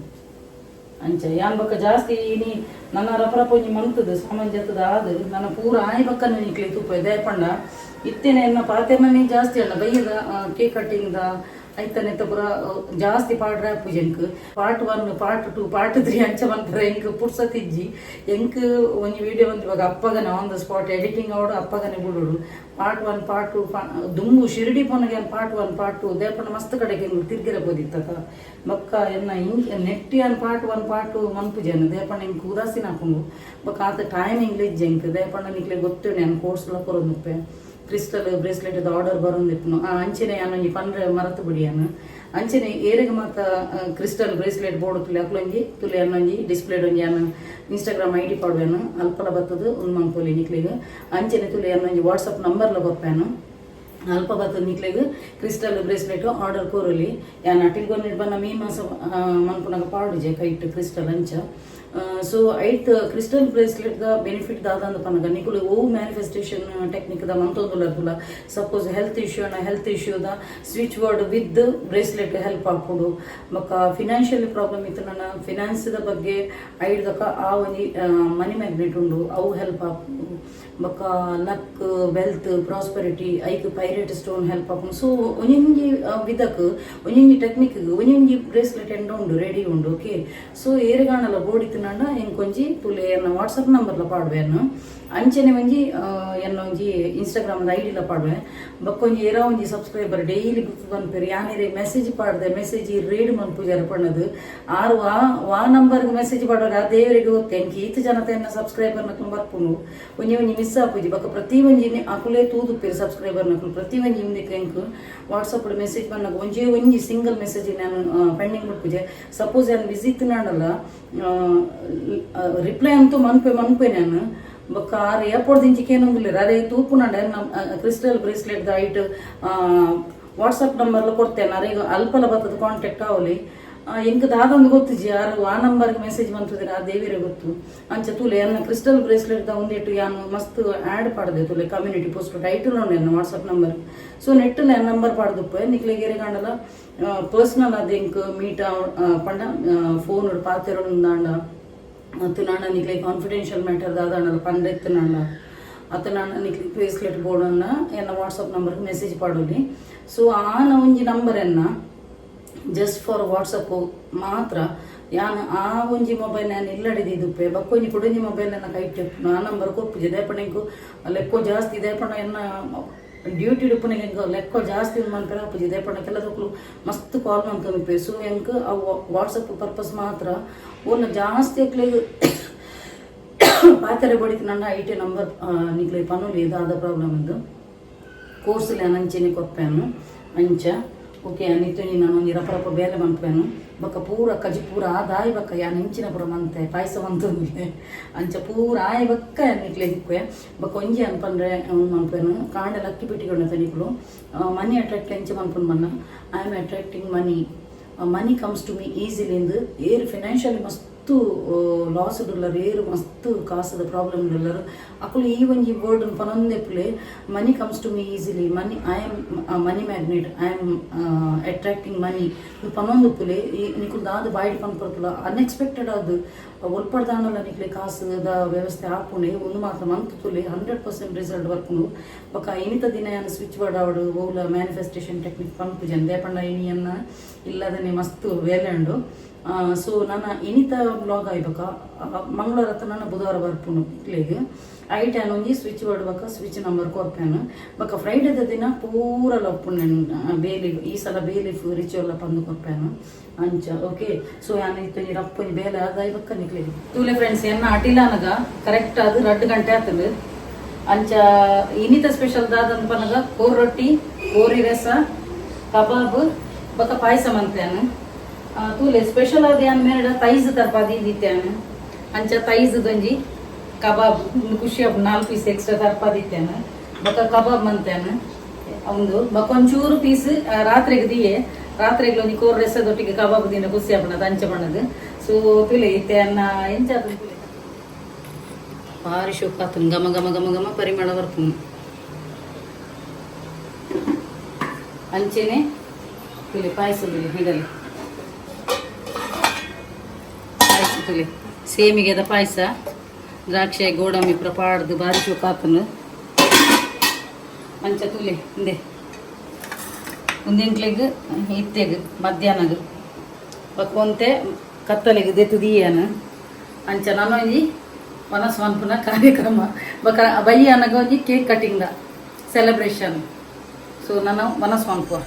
A: ಅಂಚ ಯಾನ್ ಬೊಕ್ಕ ಜಾಸ್ತಿ ನೀ ನನ್ನ ರಪರಪ ಒಂಜಿ ಮಂತದ ಸಾಮಾನ್ ಜತ್ತದ ಆದ್ ನನ್ನ ಪೂರ ಆಯ್ ಬಕ್ಕನ ನಿಕ್ಲಿ ತುಪ್ಪ ದಯಪಂಡ ಇತ್ತೇನೆ ಎನ್ನ ಪಾತೆಮನಿ ಜಾಸ್ತಿ ಅಲ್ಲ ಬೈಯದ ಕೇಕ್ ಕಟ್ಟಿಂಗ್ ದ ಐತನೆತ್ತ ಪುರ ಜಾಸ್ತಿ ಪಾಡ್ರೆ ಪೂಜೆಂಕ್ ಪಾರ್ಟ್ 1 ಪಾರ್ಟ್ 2 ಪಾರ್ಟ್ 3 ಅಂಚ ಮಂತ್ರ ಎಂಕ್ ಪುಡ್ಸತಿಜ್ಜಿ ಎಂಕ್ ಒಂಜಿ ವಿಡಿಯೋ ಒಂದು ಇವಾಗ ಅಪ್ಪಗನೆ ಆನ್ ದ ಸ್ಪಾಟ್ ಎಡಿಟಿಂಗ್ ಆವಡು ಅಪ್ಪಗನೆ ಬಿಡೋಡು ಪಾರ್ಟ್ 1 ಪಾರ್ಟ್ 2 ದುಂಬು ಶಿರಡಿ ಪೊನಗೆ ಪಾರ್ಟ್ 1 ಪಾರ್ಟ್ 2 ದೇಪಣ್ಣ ಮಸ್ತ್ ಕಡೆಗೆ ತಿರ್ಗಿರ ಬೋದಿತ್ತಕ ಬೊಕ್ಕ ಎನ್ನ ನೆಟ್ಟಿ ಅನ್ ಪಾರ್ಟ್ 1 ಪಾರ್ಟ್ 2 ಮನ್ಪುಜೆನು ದೇಪಣ್ಣ ಎಂಕ್ ಉದಾಸೀನ ಹಾಕೊಂಡು ಬೊಕ್ಕ ಆತ ಟೈಮಿಂಗ್ ಲಿಜ್ಜೆ ಎಂಕ್ ದೇಪಣ್ಣ ನಿಕ್ಲೆ ಗೊತ್ತೇನೆ ನಾನು ಕೋರ್ಸ್ಲ ಕೊರೋದುಪ್ಪೆ ಕ್ರಿಸ್ಟಲ್ ಬ್ರೇಸ್ಲೆಟ್ ಆರ್ಡರ್ ಬರೋದಿಪ್ಪನು ಅಂಚೆನೆ ಯಾನೊಂಜಿ ಪಂಡ್ರೆ ಮರತು ಬಿಡಿಯಾನು ಅಂಚೆನೆ ಏರೆಗೆ ಮಾತ ಕ್ರಿಸ್ಟಲ್ ಬ್ರೇಸ್ಲೆಟ್ ಬೋರ್ಡ್ ತುಲೆ ಅಕ್ಲೊಂಜಿ ತುಲೆ ಅನ್ನೊಂಜಿ ಡಿಸ್ಪ್ಲೇಡ್ ಒಂಜಿ ಯಾನು ಇನ್ಸ್ಟಾಗ್ರಾಮ್ ಐಡಿ ಪಾಡುವೆನು ಅಲ್ಪಲ ಬತ್ತದು ಉನ್ಮಂಪೋಲಿ ನಿಕ್ಲಿಗೆ ಅಂಚೆನೆ ತುಲೆ ಅನ್ನೊಂಜಿ ವಾಟ್ಸಪ್ ನಂಬರ್ಲ ಕೊಪ್ಪೇನು ಅಲ್ಪ ಬತ್ತದ ನಿಕ್ಲಿಗೆ ಕ್ರಿಸ್ಟಲ್ ಬ್ರೇಸ್ಲೆಟ್ ಆರ್ಡರ್ ಕೋರಲಿ ಯಾನ್ ಅಟಿಲ್ಗೊಂಡು ಬನ್ನ ಮೀ ಮಾಸ ಮನ್ಪುನಾಗ ಪಾಡುಜೆ ಕೈಟ್ ಕ್ರಿಸ್ಟಲ್ ಅಂಚ ಸೊ ಐಟ್ ಕ್ರಿಸ್ಟಲ್ ಬ್ರೇಸ್ಲೆಟ್ ದ ಬೆನಿಫಿಟ್ ದಾದಂದು ಪನ್ನಗ ನಿಕುಲು ಓ ಮ್ಯಾನಿಫೆಸ್ಟೇಷನ್ ಟೆಕ್ನಿಕ್ ದ ಮಂತೊಂದುಲರ್ಪುಲ ಸಪೋಸ್ ಹೆಲ್ತ್ ಇಶ್ಯೂ ದ switch word with bracelet help ಹಾಕೋಡು ಬೊಕ್ಕ ಫಿನಾನ್ಷಿಯಲಿ ಪ್ರಾಬ್ಲಮ್ ಇತ್ತು ನನ್ನ ಫಿನಾನ್ಸ್ ದ ಬಗ್ಗೆ ಐಡ್ದಕ ಆ ಒಂಜಿ ಮನಿ ಮ್ಯಾಗ್ನೆಟ್ ಉಂಡು ಅವು ಹೆಲ್ಪ್ ಹಾಕೋಡು ಬೊಕ್ಕ ಲಕ್ ವೆಲ್ತ್ ಪ್ರಾಸ್ಪರಿಟಿ ಐಕ್ ಪೈರೇಟ್ ಸ್ಟೋನ್ ಹೆಲ್ಪ್ ಹಾಕೋಡು ಸೊ ಒಂಜೊಂಜಿ ವಿಧಕ್ ಒಂಜೊಂಜಿ ಟೆಕ್ನಿಕ್ ಒಂಜೊಂಜಿ ಬ್ರೇಸ್ಲೆಟ್ ಎಂಡ ಉಂಡು ರೆಡಿ ಉಂಡು ಓಕೆ ಸೊ ಏರಿಗಾಣಲ ಬೋಡಿತ್ತು ಎಂಕೊಂಜಿ ತುಲೆ ಎನ್ನ ವಾಟ್ಸಪ್ ನಂಬರ್ಲ ಪಾಡ್ವೆನು ಅಂಚೆನೆ ಒಂಜಿ ಎನ್ನ ಒಂಜಿ ಇನ್ಸ್ಟಾಗ್ರಾಮ್ ಐಡಿಲ ಪಾಡ್ವೆ ಬಕ್ಕೊಂಜಿ ಏರ ಒಂಜಿ ಸಬ್ಸ್ಕ್ರೈಬರ್ ಡೈಲಿ ಬಂದ್ಪೇರು ಯಾನೇರಿ ಮೆಸೇಜ್ ಪಾಡ್ದೆ ಮೆಸೇಜ್ ರೀಡ್ ಮನ್ಪುಜಾರ ಪಣ್ಣದು ಆರು ವಾ ನಂಬರ್ಗೆ ಮೆಸೇಜ್ ಪಾಡೋರು ಆ ದೇವರಿಗೆ ಗೊತ್ತೆ ಎಂಕಿ ಈತ ಜನತೆ ಎನ್ನ ಸಬ್ಸ್ಕ್ರೈಬರ್ ನಕ್ಲು ಬರ್ಪುನು ಒಂಜಿ ಮಿಸ್ ಆಪುಜಿ ಬಕ್ಕ ಪ್ರತಿ ಒಂಜಿ ಅಕುಲೇ ತೂದುಪ್ಪೇರು ಸಬ್ಸ್ಕ್ರೈಬರ್ ನಕ್ಲು ಪ್ರತಿ ಒಂಜಿ ಇಂದಕ್ಕೆ ಎಂಕ್ ವಾಟ್ಸಪ್ ಮೆಸೇಜ್ ಬಂದಾಗ ಒಂಜಿ ಸಿಂಗಲ್ ಮೆಸೇಜ್ ನಾನು ಪೆಂಡಿಂಗ್ ಬಿಟ್ಪುಜೆ ಸಪೋಸ್ ನಾನು ವಿಸಿಟ್ ನಾಡಲ್ಲ ರಿಪ್ಲೈ ಅಂತೂ ಮನ್ಪೆ ನಾನು ಬೊಕ್ಕ ಆರು ಏರ್ಪೋರ್ಟ್ ದಿಂಚಿಕೇನೊಂದಿಲ್ಲ ಅದೇ ತೂಪು ನಾಡ ಕ್ರಿಸ್ಟಲ್ ಬ್ರೇಸ್ಲೆಟ್ ದ ಐಟ್ ವಾಟ್ಸಪ್ ನಂಬರ್ಲ ಕೊಡ್ತೇನೆ ಅದೇ ಅಲ್ಪಲ ಬರ್ತದ ಕಾಂಟ್ಯಾಕ್ಟ್ ಅವಲಿ ಎಂಕ್ ದಾದೊಂದು ಗೊತ್ತುಜಿ ಯಾರು ಆ ನಂಬರ್ಗೆ ಮೆಸೇಜ್ ಬಂತದ್ರೆ ಆ ದೇವಿರೇ ಗೊತ್ತು ಅಂಚ ತುಲೆ ಎನ್ನ ಕ್ರಿಸ್ಟಲ್ ಬ್ರೇಸ್ಲೆಟ್ ಒಂದಿಟ್ಟು ಯಾನು ಮಸ್ತ್ ಆ್ಯಡ್ ಪಡ್ದೆ ತುಲೆ ಕಮ್ಯುನಿಟಿ ಪೋಸ್ಟ್ ಟೈಟಲ್ ಉಂಡು ಎನ್ನ ವಾಟ್ಸಪ್ ನಂಬರ್ ಸೊ ನೆಟ್ ನನ್ನ ನಂಬರ್ ಪಡ್ದುಪ್ಪೆ ನಿಕ್ಲೆಗೆರೆ ಕಾಂಡಲ ಪರ್ಸ್ನಲ್ ಅದು ಎಂಕ್ ಮೀಟ ಪಂಡ ಫೋನ್ ಪಾತಿರೋಂದಾಂಡ ಮತ್ತು ನಾನು ನಿಕ್ಲೆ ಕಾನ್ಫಿಡೆನ್ಷಿಯಲ್ ಮ್ಯಾಟರ್ ದಾದಾಂಡಲ ಪಂಡೆತ್ತು ನಾಂಡ ಅತ್ತ ನಾನು ನಿಕ್ಲೆ ಬ್ರೇಸ್ಲೆಟ್ ಬೋರ್ಡನ್ನ ಎನ್ನ ವಾಟ್ಸಪ್ ನಂಬರ್ಗೆ ಮೆಸೇಜ್ ಪಡೋಲಿ ಸೊ ಆನ ಒಂಜಿ ನಂಬರನ್ನ ಜಸ್ಟ್ ಫಾರ್ ವಾಟ್ಸಪ್ ಮಾತ್ರ ಯಾನು ಆ ಒಂಜಿ ಮೊಬೈಲ್ ನಾನು ಇಲ್ಲಡಿದಿದ್ದುಪ್ಪೆ ಬಕ್ಕೊಂಜಿ ಕೊಡೊಂಜಿ ಮೊಬೈಲ್ ನನ್ನ ಕೈಟ್ ಆ ನಂಬರ್ ಕೊಪ್ಪುಜಿ ದಯಪಣೆಂಕು ಲೆಕ್ಕೋ ಜಾಸ್ತಿ ದಯಪಣ ಎನ್ನ ಡ್ಯೂಟಿ ಡುಪ್ಪನಿಗೆ ಲೆಕ್ಕ ಜಾಸ್ತಿ ಮನ್ಪೆರ ಅಪ್ಪುಜಿ ದಯಪಣ ಕೆಲದಕ್ಕೂ ಮಸ್ತ್ ಕಾಲ್ ಮಾಡ್ಕೊಂಡ್ಪೆ ಸೊ ಎಂಕ್ ಆ ವಾಟ್ಸಪ್ ಪರ್ಪಸ್ ಮಾತ್ರ ಒಂದು ಜಾಸ್ತಿ ಅಕ್ಲಿಗೆ ಪಾತ್ರೆ ಬಡಿತು ನನ್ನ ಐಟಿ ನಂಬರ್ ನಿಕ್ಲೆ ಪನುಲಿ ಇದಾದ ಪ್ರಾಬ್ಲಮ್ ಇದು ಕೋರ್ಸಲ್ಲಿ ಅಂಚೆನೆ ಕೊಪ್ಪೆನು ಅಂಚ ಓಕೆ ಅನಿತ್ತು ನಾನು ಒಂದು ರಪ್ಪ ಬೇಲೆ ಮನ್ಪೇನು ಬಕ್ಕ ಪೂರ ಕಜಿ ಪೂರ ಆದಾಯ ಬಕ್ಕ ಯಾನು ಇಂಚಿನ ಪೂರ ಮಂತೆ ಪಾಯಸ ಮಂತಂದಿದೆ ಅಂಚ ಪೂರ ಆಯ ಬಕ್ಕ ನಿಕ್ಲೆ ದಿಕ್ಕುವೆ ಬಕ್ಕ ಒಂಜಿ ಅನ್ಪಂದ್ರೆ ಮನ್ಪೇನು ಕಾಂಡೆ ಅಕ್ಕಿ ಬಿಟ್ಟಿಕೊಂಡ ತನಿಕಲು ಮನಿ ಅಟ್ರಾಕ್ಟ್ ಎಂಚ ಮನ್ಪನ್ ಮನ್ನ I am attracting money comes to me easily ಇಂದು ಏರು ಫಿನಾನ್ಷಿಯಲಿ ಮಸ್ತ್ ಲಾಸ್ ಉಳ್ಳರು ಏರು ಮಸ್ತ್ ಕಾಸದ ಪ್ರಾಬ್ಲಮ್ ಉಳ್ಳರು ಅಕ್ಕಳು ಈ ಒಂಜಿ ವರ್ಡ್ ಪನೊಂದೆಪ್ಪಲೆ money comes to me easily money I am money magnet I am attracting money ಪನೊಂದುಪ್ಪಲೆ ಈ ನಿಕ್ಲು ದಾದ ಬಾಯ್ಡ್ ಪನ್ಪರ್ಪುಲ ಅನ್ಎಕ್ಸ್ಪೆಕ್ಟೆಡ್ ಅದು ಒಲ್ಪಡ್ದಾನಲ್ಲ ನಿಕ್ಲೆ ಕಾಸದ ವ್ಯವಸ್ಥೆ ಹಾಪುಣೆ ಒಂದು ಮಾತ್ರ ಮಂತುಲೆ 100% ರಿಸಲ್ಟ್ ಬರ್ಪುನು ಬೊಕ ಇನಿತ ದಿನ ಏನು ಸ್ವಿಚ್ ಬೋರ್ಡ್ ಆವಡು ಓಲ ಮ್ಯಾನಿಫೆಸ್ಟೇಷನ್ ಟೆಕ್ನಿಕ್ ಪನ್ಪು ಜನ ದೇಪಂಡ ಇನಿಯನ್ನ ಇಲ್ಲದನೆ ಮಸ್ತ್ ವೇಲೆ ಉಂಡು ಸೊ ನನ್ನ ಇನಿತ ಬ್ಲಾಗ್ ಆಯ್ಬೇಕ ಮಂಗಳವಾರ ಹತ್ರ ನನ್ನ ಬುಧವಾರ ಬರ್ಪುನು ಇಕ್ಲೆಗೆ ಐಟ್ ಒಂಜಿ ಸ್ವಿಚ್ ಬೋರ್ಡ್ ಬಕ್ಕ ಸ್ವಿಚ್ ನಂಬರ್ ಕೊರ್ಪೇನು ಬಕ್ಕ ಫ್ರೈಡೇದ ದಿನ ಪೂರ ಲಪ್ಪುಣ್ಣು ಬೇಲಿ ಈ ಸಲ ಬೇಲಿ ರಿಚುವಲ್ ಪಂದು ಕೊರ್ಪೇನು ಅಂಚ ಓಕೆ ಸೊ ಯಾನು ಇತ್ತು ನೀರು ಅಪ್ಪನಿ ಬೇಲೆ ಆದಾಯ ಬಕ್ಕ ನಿಕ್ಲೆಗೆ ತೂಲೆ ಫ್ರೆಂಡ್ಸ್ ಎನ್ನ ಅಟಿಲಾನಗ ಕರೆಕ್ಟ್ ಅದು 2 ಗಂಟೆ ಆಗ್ತದೆ ಅಂಚ ಇನಿತ ಸ್ಪೆಷಲ್ ದಾದಂತ ಪನಗ ಕೋರ್ ರೊಟ್ಟಿ ಕೋರಿ ರಸ ಕಬಾಬ್ ಬಕ್ಕ ಪಾಯಸ ಮಂತೇನು ತೂಲೆ ಸ್ಪೆಷಲ್ ಆದ ಏನ್ ಮೇಡ ತೈಜ್ ತರ್ಪಾದಿ ದಿತ್ತೇನು ಅಂಚ ತೈಜ್ ದೊಂಜಿ ಕಬಾಬ್ ಖುಷಿ ಹಬ್ಬ 4 ಪೀಸ್ ಎಕ್ಸ್ಟ್ರಾ ತರ್ಪಾದಿತ್ತೇನು ಬೊಕ್ಕ ಕಬಾಬ್ ಮಂತೇನು ಒಂದು ಬೊಕ್ಕ ಒಂಚೂರು ಪೀಸ್ ರಾತ್ರಿಗೆ ದಿಯೆ ರಾತ್ರಿಗೆ ಒಂದು ಕೋರ್ ರೆಸದೊಟ್ಟಿಗೆ ಕಬಾಬ್ ದಿನ ಖುಷಿ ಹಬ್ಬನದು ಅಂಚ ಬಣ್ಣದು ಸೊ ತುಲೆ ಇತ್ತೇನ ಎಂಚ ಭಾರಿ ಶೋಕ್ ಆತು ಗಮ ಗಮ ಗಮ ಗಮ ಪರಿಮಳ ಬರ್ಪುನು ಅಂಚೆನೆ ತುಲೆ ಪಾಯಸ ಹಿಡಲಿ ಪಾಯಸ ತುಲೆ ಸೇಮಿಗೆದ ಪಾಯಸ ದ್ರಾಕ್ಷಿ ಗೋಡಂಬಿ ಪ್ರಪಾಡ್ದು ಭಾರಿ ಶೋಕಾತನು ಅಂಚ ತುಲೆ ಹಿಂದೆ ಒಂದಿಂಕ್ಲೆಗ್ ಇತ್ತೆಗ್ ಮಧ್ಯಾಹ್ನಗ್ ಬಕ್ಕೊಂತೆ ಕತ್ತಲೆಗ್ ದೆತ್ತು ದಿಯನ ಅಂಚ ನನೊಂಜಿ ಮನಸ್ಸು ಮನ್ಪುನ ಕಾರ್ಯಕ್ರಮ ಬಕ ಬಯ್ಯ ಅನ್ನಗ ಒಂಜಿ ಕೇಕ್ ಕಟಿಂಗ್ ಸೆಲೆಬ್ರೇಷನ್ ಸೊ ನಾನು ಮನಸ್ಸು ಮನ್ಪುವ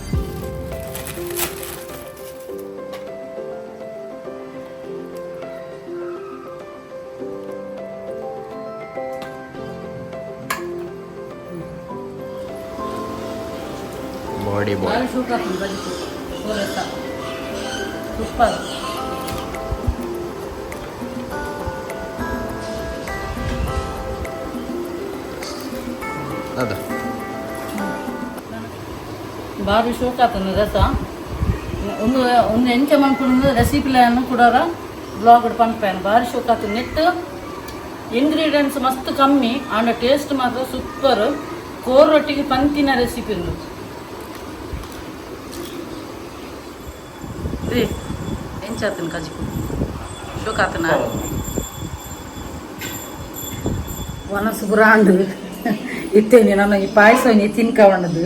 B: ಬಾಡಿ ಬಾಡಿ
A: ಶೂಕಾತು ಬಜಿತು ಸೂಪರ್
B: ಅದ
A: ಭಾರಿ ಶೋಕಾತನ ರಸ ಒಂದು ಎಂಚ ಮನ್ಕೊಂಡು ರೆಸಿಪಿಲನ್ನು ಕೊಡೋರ ಬ್ಲಾಗ್ ಪನ್ಪೇನು ಭಾರಿ ಶೋಕಾತು ನೆಟ್ ಇಂಗ್ರೀಡಿಯೆಂಟ್ಸ್ ಮಸ್ತ್ ಕಮ್ಮಿ ಆಂಡ ಟೇಸ್ಟ್ ಮಾತ್ರ ಸೂಪರ್ ಕೋರ್ ರೊಟ್ಟಿಗೆ ಪಂತಿನ ರೆಸಿಪಿ ಉಂಡು ಎಂಚಾತನ ಕಜಿಪು ಶೋಕಾತನ ಮನಸ್ಸು ಬುರಾಂಡು ಇತ್ತೇನೆ ನಾನು ಈ ಪಾಯಸ ತಿನ್ಕವಣ್ಣದು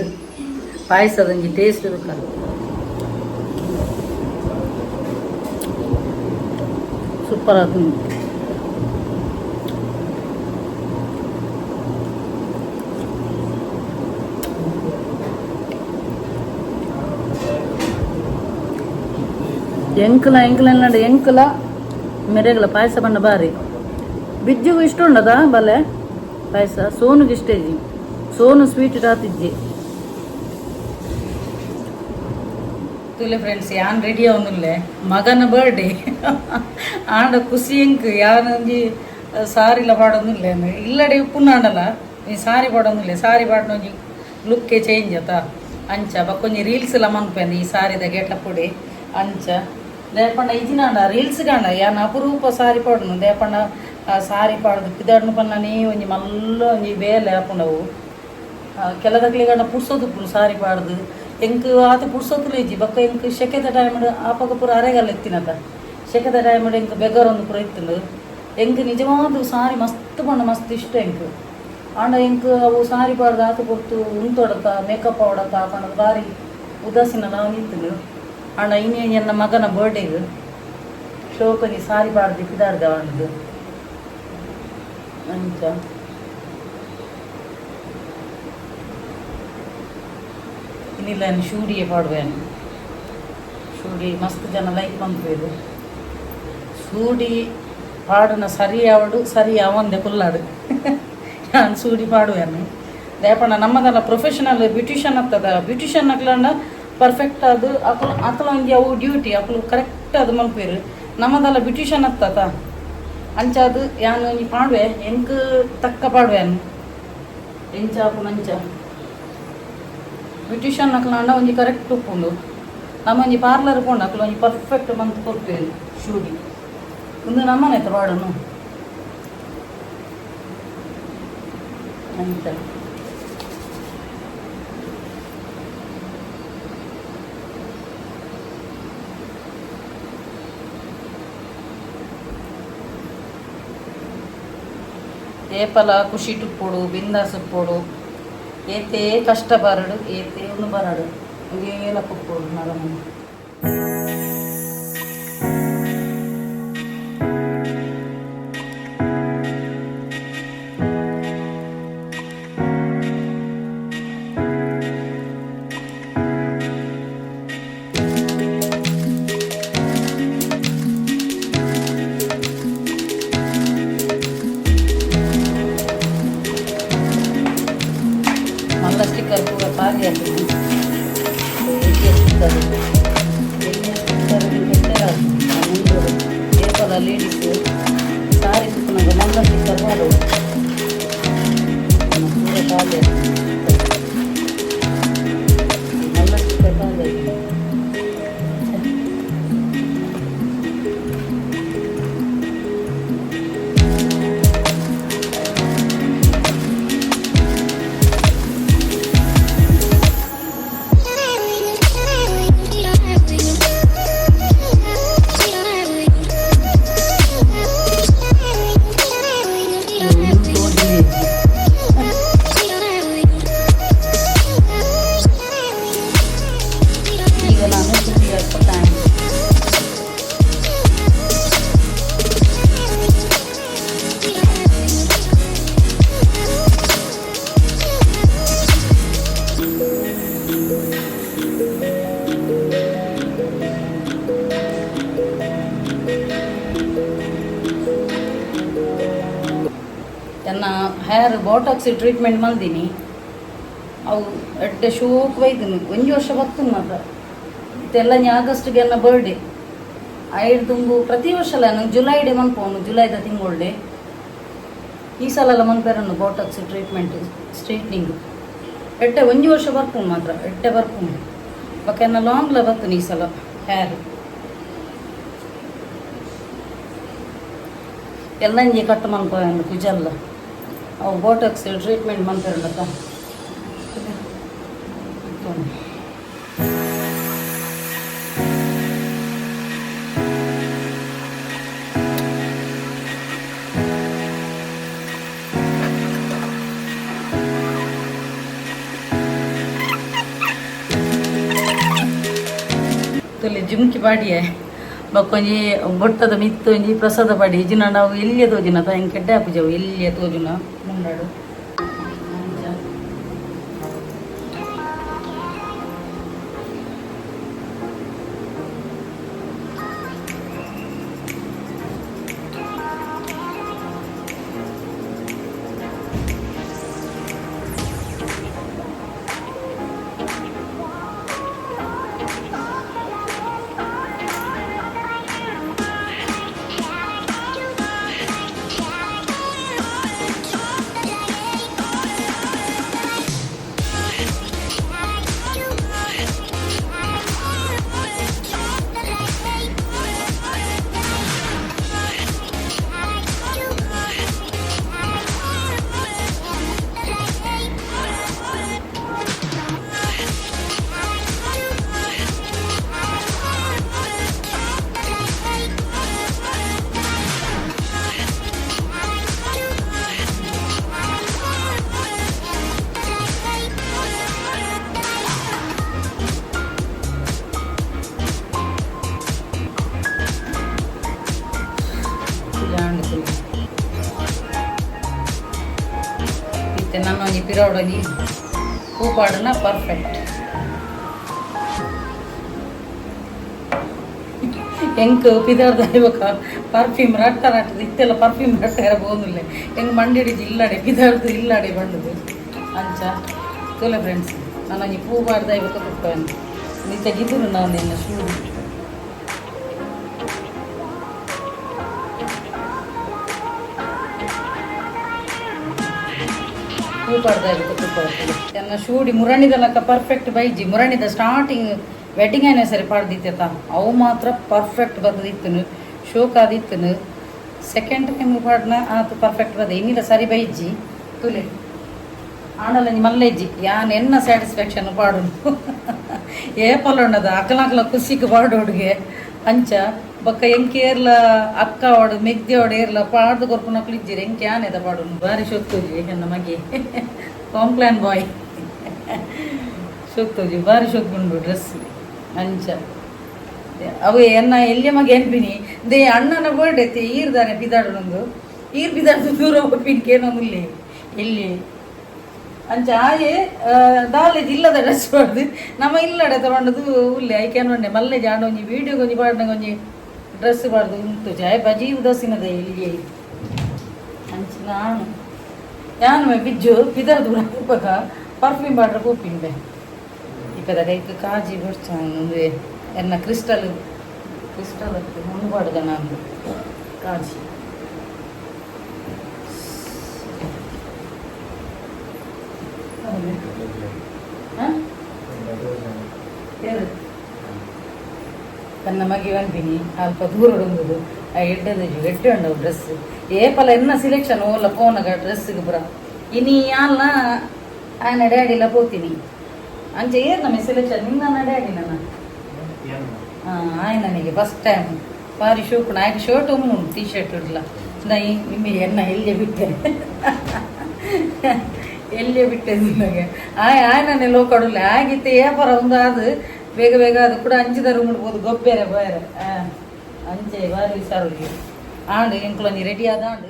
A: ಪಾಯಸದಂಗೆ ಟೇಸ್ಟ್ ಇರುತ್ತಲ್ಲ ಸೂಪರ್ ಆತು ಎಂಕಲ ಎಂಕಲ ಮೆರೆಗಲ ಪಾಯಸ ಬಣ್ಣ ಬಾರಿ ಬಿಜ್ಜಿಗೂ ಇಷ್ಟ ಉಂಡದ ಬಲೆ ಪಾಯಸ ಸೋನುಗೆ ಇಷ್ಟ ಇದ್ದಿ ಸೋನು ಸ್ವೀಟ್ ಇಡಾತಿದ್ದಿ ತುಲೆ ಫ್ರೆಂಡ್ಸ್ ಯಾನ್ ರೆಡಿ ಅವನಿಲ್ಲೆ ಮಗನ ಬರ್ಡೇ ಆಂಡ ಖುಷಿ ಎಂಕ್ ಯಾನೊಂಜಿ ಸಾರಿಲ ಪಾಡೋದಿಲ್ಲ ಇಲ್ಲಡೆ ಪುನ್ನಾಂಡಲ್ಲ ಈ ಸಾರಿ ಪಾಡೋದಿಲ್ಲ ಸಾರಿ ಪಾಡ್ನೊಂಜಿ ಲುಕ್ಕೆ ಚೇಂಜ್ ಆತ ಅಂಚ ಬಕ್ಕೊಂಜಿ ರೀಲ್ಸ್ ಎಲ್ಲ ಮನ್ಪೇನು ಈ ಸಾರಿದ ಗೆಟಪ್ಪುಡೆ ಅಂಚ ದೇಪಣ್ಣ ಈಜಿನಾಂಡ ರೀಲ್ಸ್ ಕಾಂಡ ಯಾನ್ ಅಪರೂಪ ಸಾರಿ ಪಾಡ್ನು ದೇಪಣ್ಣ ಸಾರಿ ಪಾಡ್ದು ಪಿದಾಡ್ನು ಪನ್ನನೇ ಒಂಜಿ ಮಲ್ಲ ಒಂಜಿ ಬೇಲೆ ಹಾಕೊಂಡವು ಕೆಲದಕ್ಲಿ ಗಂಡ ಪುಡ್ಸೋದು ಸಾರಿ ಪಾಡ್ದು ಎಂಕ್ ಆತ ಪುಡ್ಸೋದು ಇಜ್ಜಿ ಬಕ್ಕ ಎಂಕ್ ಶೆಕೆದ ಟೈಮ್ ಆಪಗ ಪೂರ ಅರೆಗಲ್ಲ ಎತ್ತಿನತ ಶೆಕೆದ ಟೈಮ್ ಎಂಕ್ ಬೆಗರೊಂದು ಪೂರ ಇತ್ತು ಎಂಕ್ ನಿಜವಾದ ಸಾರಿ ಮಸ್ತ್ ಪಂಡ ಮಸ್ತ್ ಇಷ್ಟ ಎಂಕ್ ಆಂಡ ಎಂಕ್ ಅವು ಸಾರಿ ಪಾಡ್ದು ಆತ ಕೊಡ್ತು ಉಂತೊಡತ ಮೇಕಪ್ ಆವಡತ ಪಂಡ ಬಾರಿ ಉದಾಸೀನ ನಾವು ನಿಂತು ಆಂಡ ಇನ್ನೇ ನನ್ನ ಮಗನ ಬರ್ಡೇಗೆ ಶೋಕನಿ ಸಾರಿ ಪಾಡ್ದು ಪಿದಾಡ್ದೆ ಅವನದು ಅಂಚ ಇನ್ನಿಲ್ಲ ಶೂಡಿಯೇ ಪಾಡುವೇನು ಶೂಡಿ ಮಸ್ತ್ ಜನ ಲೈಕ್ ಬಂದ್ಬೇಕು ಶೂಡಿ ಪಾಡನ ಸರಿ ಅವಡು ಸರಿ ಅವಂದೆ ಕುಲ್ಲಾಡು ನಾನು ಶೂಡಿ ಪಾಡುವೇನು ದೇಪಣ್ಣ ನಮ್ಮದಲ್ಲ ಪ್ರೊಫೆಷನಲ್ ಬ್ಯೂಟಿಷಿಯನ್ ಆಗ್ತದ ಬ್ಯೂಟಿಷಿಯನ್ ಹಾಕ್ಲಂಡ ಪರ್ಫೆಕ್ಟ್ ಅದು ಅಕಲ ಒಂಜಿ ಅವು ಡ್ಯೂಟಿ ಅಕಲು ಕರೆಕ್ಟ್ ಅದು ಮಲ್ಪೇರು ನಮ್ಮದಲ್ಲ ಬ್ಯೂಟಿಷಿಯನ್ ಆಗ್ತದ ಅಂಚ ಅದು ಯಾನು ಒಂಜಿ ಪಾಡುವೆ ಎಂಕ್ ತಕ್ಕ ಪಾಡುವೇನು ಎಂಚ ಮಂಚ ಬ್ಯೂಟಿಷಿಯನ್ ಹಾಕ್ಲಂಡ ಒಂಜಿ ಕರೆಕ್ಟ್ ಉಪ್ಪುಂಡು ನಮ್ಮ ಒಂಜಿ ಪಾರ್ಲರ್ ಪೋಂಡು ಅಕಲು ಒಂಜಿ ಪರ್ಫೆಕ್ಟ್ ಮಂತ್ ಕೊಡ್ಪೇರು ಶೂಡಿ ಒಂದು ನಮ್ಮನೆ ಹತ್ರ ಪಾಡನು ಅಂತ ಏಪಲ ಖುಷಿ ಟುಪ್ಪೋಡು ಬಿಂದಾಸ್ ಉಪ್ಪೋಡು ಏತೇ ಕಷ್ಟ ಬರಡು ಏತೇ ಒಂದು ಬರಡು ಏಲ ಕುಪ್ಪೋಡು ನರಮನೆ ಸ್ಟಿಕ್ಕರ್ ಕೂಡ ಪಾಗಿ ಹಾಕಿದ್ವಿ ಏಪಲ ಲೇಡೀಸ್ ಸಾರಿ ಸುತ್ತನಾಗ ಮಲ್ಲ ಸ್ಟಿಕ್ಕರ್ ಮಾಡೋದು ಪೂರ ಪಾಗಿ ಮಲ್ಲ ಸ್ಟಿಕ್ಕರ್ ಪಾಗಿ ನನ್ನ ಹೇರ್ ಬಾಟಾಕ್ಸ್ ಟ್ರೀಟ್ಮೆಂಟ್ ಮಲ್ದೀನಿ ಅವು ಎಡ್ಡೆ ಶೋಕ್ ಒಯ್ದೀನಿ ಒಂಜಿ ವರ್ಷ ಬರ್ತದೆ ಮಾತ್ರ ಇದೆಲ್ಲ ಆಗಸ್ಟ್ಗೆ ನನ್ನ ಬರ್ಡೇ ಐದು ತುಂಬು ಪ್ರತಿ ವರ್ಷ ಅಲ್ಲ ನಂಗೆ ಜುಲೈಡೆ ಮನ್ಪೋನು ಜುಲೈದ ತಿಂಗಳಡೆ ಈ ಸಲ ಎಲ್ಲ ಮನ್ಪೇರನ್ನು ಬಾಟಾಕ್ಸ್ ಟ್ರೀಟ್ಮೆಂಟ್ ಸ್ಟ್ರೈಟ್ನಿಂಗ್ ಎಡ್ಡೆ ಒಂಜಿ ವರ್ಷ ಬರ್ಪುನು ಮಾತ್ರ ಎಡ್ಡೆ ಬರ್ಪುನು ಬಕೆನ್ನ ಲಾಂಗ್ಲ ಬರ್ತೀನಿ ಈ ಸಲ ಹೇರ್ ಎಲ್ಲ ಇಂಜಿ ಕಟ್ ಮನ್ಪೋಯನ್ನು ಕುಜಲ್ಲ ಅವು ಬಾಟಾಕ್ಸ್ ಟ್ರೀಟ್ಮೆಂಟ್ ಮನ್ಪೇರಲ್ಲಕ್ಕ ಜುಮ್ಕಿ ಪಾಡಿಯೇ ಬಕ್ಕೊಂಜಿ ಬೊಟ್ಟದ ಮಿತ್ತು ಒಂಜಿ ಪ್ರಸಾದ ಪಾಡಿ ಇಜಿನ ನಾವು ಎಲ್ಲಿಯೇ ತೋಜಿನ ತಾಯಿ ಕೆಡ್ಡೆ ಹಾಪಿಜವು ಎಲ್ಲಿಯೇ ತೋಜುನ ಮುಂದಾಡು ಜಾಂಡು ಇತ್ತೆ ನನ್ನ ಪಿರೋಡನಿ ಹೂಪಾಡನ ಪರ್ಫೆಕ್ಟ್ ಹೆಂಗೆ ಪಿದಾರ್ದ ಇವಾಗ ಪರ್ಫ್ಯೂಮ್ ರಟ್ಟ ಇತ್ತೆಲ್ಲ ಪರ್ಫ್ಯೂಮ್ ರಟ್ಟ ಇರಬಹುದಿಲ್ಲ ಹೆಂಗೆ ಮಂಡಿಡಿದ್ದು ಇಲ್ಲಾಡೆ ಪಿದಾರ್ದು ಇಲ್ಲಾಡೆ ಬಂದದು ಅಂಚ ತುಲೆ ಫ್ರೆಂಡ್ಸ್ ನಾನು ಪೂ ಬಾಡ್ದ ಇವಾಗ ಕೊಟ್ಟವನು ನೀ ತೆಗಿದ್ರು ನಾನು ನಿನ್ನ ಶೂ ಪೂ ಬಾಡ್ದ ಇವಾಗ ಕೊಟ್ಟವನು ನನ್ನ ಶೂಡಿ ಮುರಣಿದ ಲಕ್ಕ ಪರ್ಫೆಕ್ಟ್ ಬೈಜಿ ಮುರಣಿದ ಸ್ಟಾರ್ಟಿಂಗ್ ವೆಡ್ಡಿಂಗ್ ಆ್ಯನಿವರ್ಸರಿ ಪಾಡ್ದಿತ್ತ ಅವು ಮಾತ್ರ ಪರ್ಫೆಕ್ಟ್ ಬರ್ತದಿತ್ತನು ಶೋಕ್ ಆದಿತ್ತನು ಸೆಕೆಂಡ್ ಟೈಮ್ ಪಾಡ್ನ ಆತು ಪರ್ಫೆಕ್ಟ್ ಬರ್ತದೆ ಇನ್ನಿಲ್ಲ ಸರಿ ಬೈಜಿ ತುಲೆ ಆಣಲ್ಲ ನಿಮ್ಮ ಮಲ್ಲೆಜ್ಜಿ ಯಾನ್ ಎನ್ನ ಸ್ಯಾಟಿಸ್ಫ್ಯಾಕ್ಷನ್ ಪಾಡು ಏಪಲ್ಲೊಣ್ಣದ ಅಕಲಕಲ ಖುಷಿಗೆ ಪಾಡು ಹುಡುಗೆ ಅಂಚ ಬೊಕ್ಕ ಎಂಕೇರ್ಲ ಅಕ್ಕ ಓಡು ಮೆಗ್ದಿ ಓಡು ಏರ್ಲ ಪಾಡ್ದು ಕೊರ್ಪುನ ಕ್ಲಿಜ್ಜಿರಿ ಎಂಕೆ ಆನೆದ ಪಾಡು ಭಾರಿ ಶೋಕ್ತೋಜಿ ಎನ್ನ ಮಗೆ ಕಾಂಪ್ಲಾನ್ ಬಾಯ್ ಶೋಕ್ತೋಜಿ ಭಾರಿ ಶೋಕ್ಬುಂಡು ಡ್ರೆಸ್ ಅಂಚ ಅವು ಎನ್ನ ಎಲ್ಲಿಯ ಮಗೆ ಎನ್ಪಿನಿ ದೇ ಅಣ್ಣನ ಬರ್ಡೇ ಈರ್ದಾನೆ ಪಿದಾಡೊಂದು ಈರ್ ಪಿದಾಡ್ದು ದೂರ ಹೋಗ್ಪಿನ್ಕೇನೋ ಮುಲ್ಲಿ ಎಲ್ಲಿ ಅಂಚ ಆಯೆ ದಾಲೇಜ್ ಇಲ್ಲದ ಡ್ರೆಸ್ ಪಾಡ್ದು ನಮ್ಮ ಇಲ್ಲಡೆ ತಗೊಂಡದು ಉಲ್ಲೆ ಐಕ್ಯಾನೊಂಡೆ ಮಲ್ಲೆ ಜಾಂಡ ಒಂಜಿ ವೀಡಿಯೋ ಗೊಂಜಿ ಪಾಡ್ನಾಗ ಒಂಜಿ ಡ್ರೆಸ್ ಪಾಡ್ದು ಉಂಟು ಜಾಯ್ ಬಜಿ ಉದಾಸಿನದ ಇಲ್ಲಿಗೆ ಅಂಚ ನಾನು ಬಿಜ್ಜು ಪಿದಾರ್ದು ಉಪಕ ಪರ್ಫ್ಯೂಮ್ ಪಾಡ್ರೆ ಕೂಪಿನ್ಬೆ ಇಪ್ಪದ ಕೈക്ക് ಕಾಜಿ ಬಿಡ್ಚಾನು ಎನ್ನ ಕ್ರಿಸ್ಟಲ್ ಮುನ್ಪಾಡ್ದ ನಾನು ಕಾಜಿ ತನ್ನ ಮಗೆ ಬಂದಿನಿ ಅಲ್ಪ ದೂರ ಉಂಗುದು ಆ ಎಡ್ಡದು ಎಡ್ಡೆ ಉಂಡವು ಡ್ರೆಸ್ ಏಪಲ ಎನ್ನ ಸಿಲೆಕ್ಷನ್ ಓಲ್ಲ ಫೋನಾಗ ಡ್ರೆಸ್ಸಿಗೆ ಬರ ಇನಿ ಯಾಲ್ಲ ಆಯ್ನ ಡ್ಯಾಡಿಲ್ಲ ಹೋಗ್ತೀನಿ ಅಂಚೆ ಏರ್ ನಮ್ಮ ಸೆಲೆಕ್ಷನ್ ನಿನ್ನ ಡ್ಯಾಡಿ ನನ್ನ ಆಯ್ ನನಗೆ ಫಸ್ಟ್ ಟೈಮ್ ಭಾರಿ ಶೂಕ್ ಆಯ್ಕೆ ಶರ್ಟ್ ಒಮ್ಮೆ ಟೀ ಶರ್ಟ್ ಇಡಲ್ಲ ನಿಮಗೆ ಎನ್ನ ಎಲ್ಲಿಯೇ ಬಿಟ್ಟೆ ಎಲ್ಲಿಯೇ ಬಿಟ್ಟೆ ನಿಮಗೆ ಆಯ್ನೇ ಲೋ ಕೊಡಲ್ಲ ಆಗಿತ್ತೆ ಏಪರ ಒಂದು ಅದು ಬೇಗ ಬೇಗ ಅದು ಕೂಡ ಅಂಚಿದಾರು ಮುಡ್ಬೋದು ಗೊಬ್ಬೆರೆ ಬೇರೆ ಅಂಚೆ ಭಾರಿ ಸಾರಿಗೆ ಆಂಡು ಎಂಕ್ಲೊಂದು ರೆಡಿ ಆದ ಆಂಡು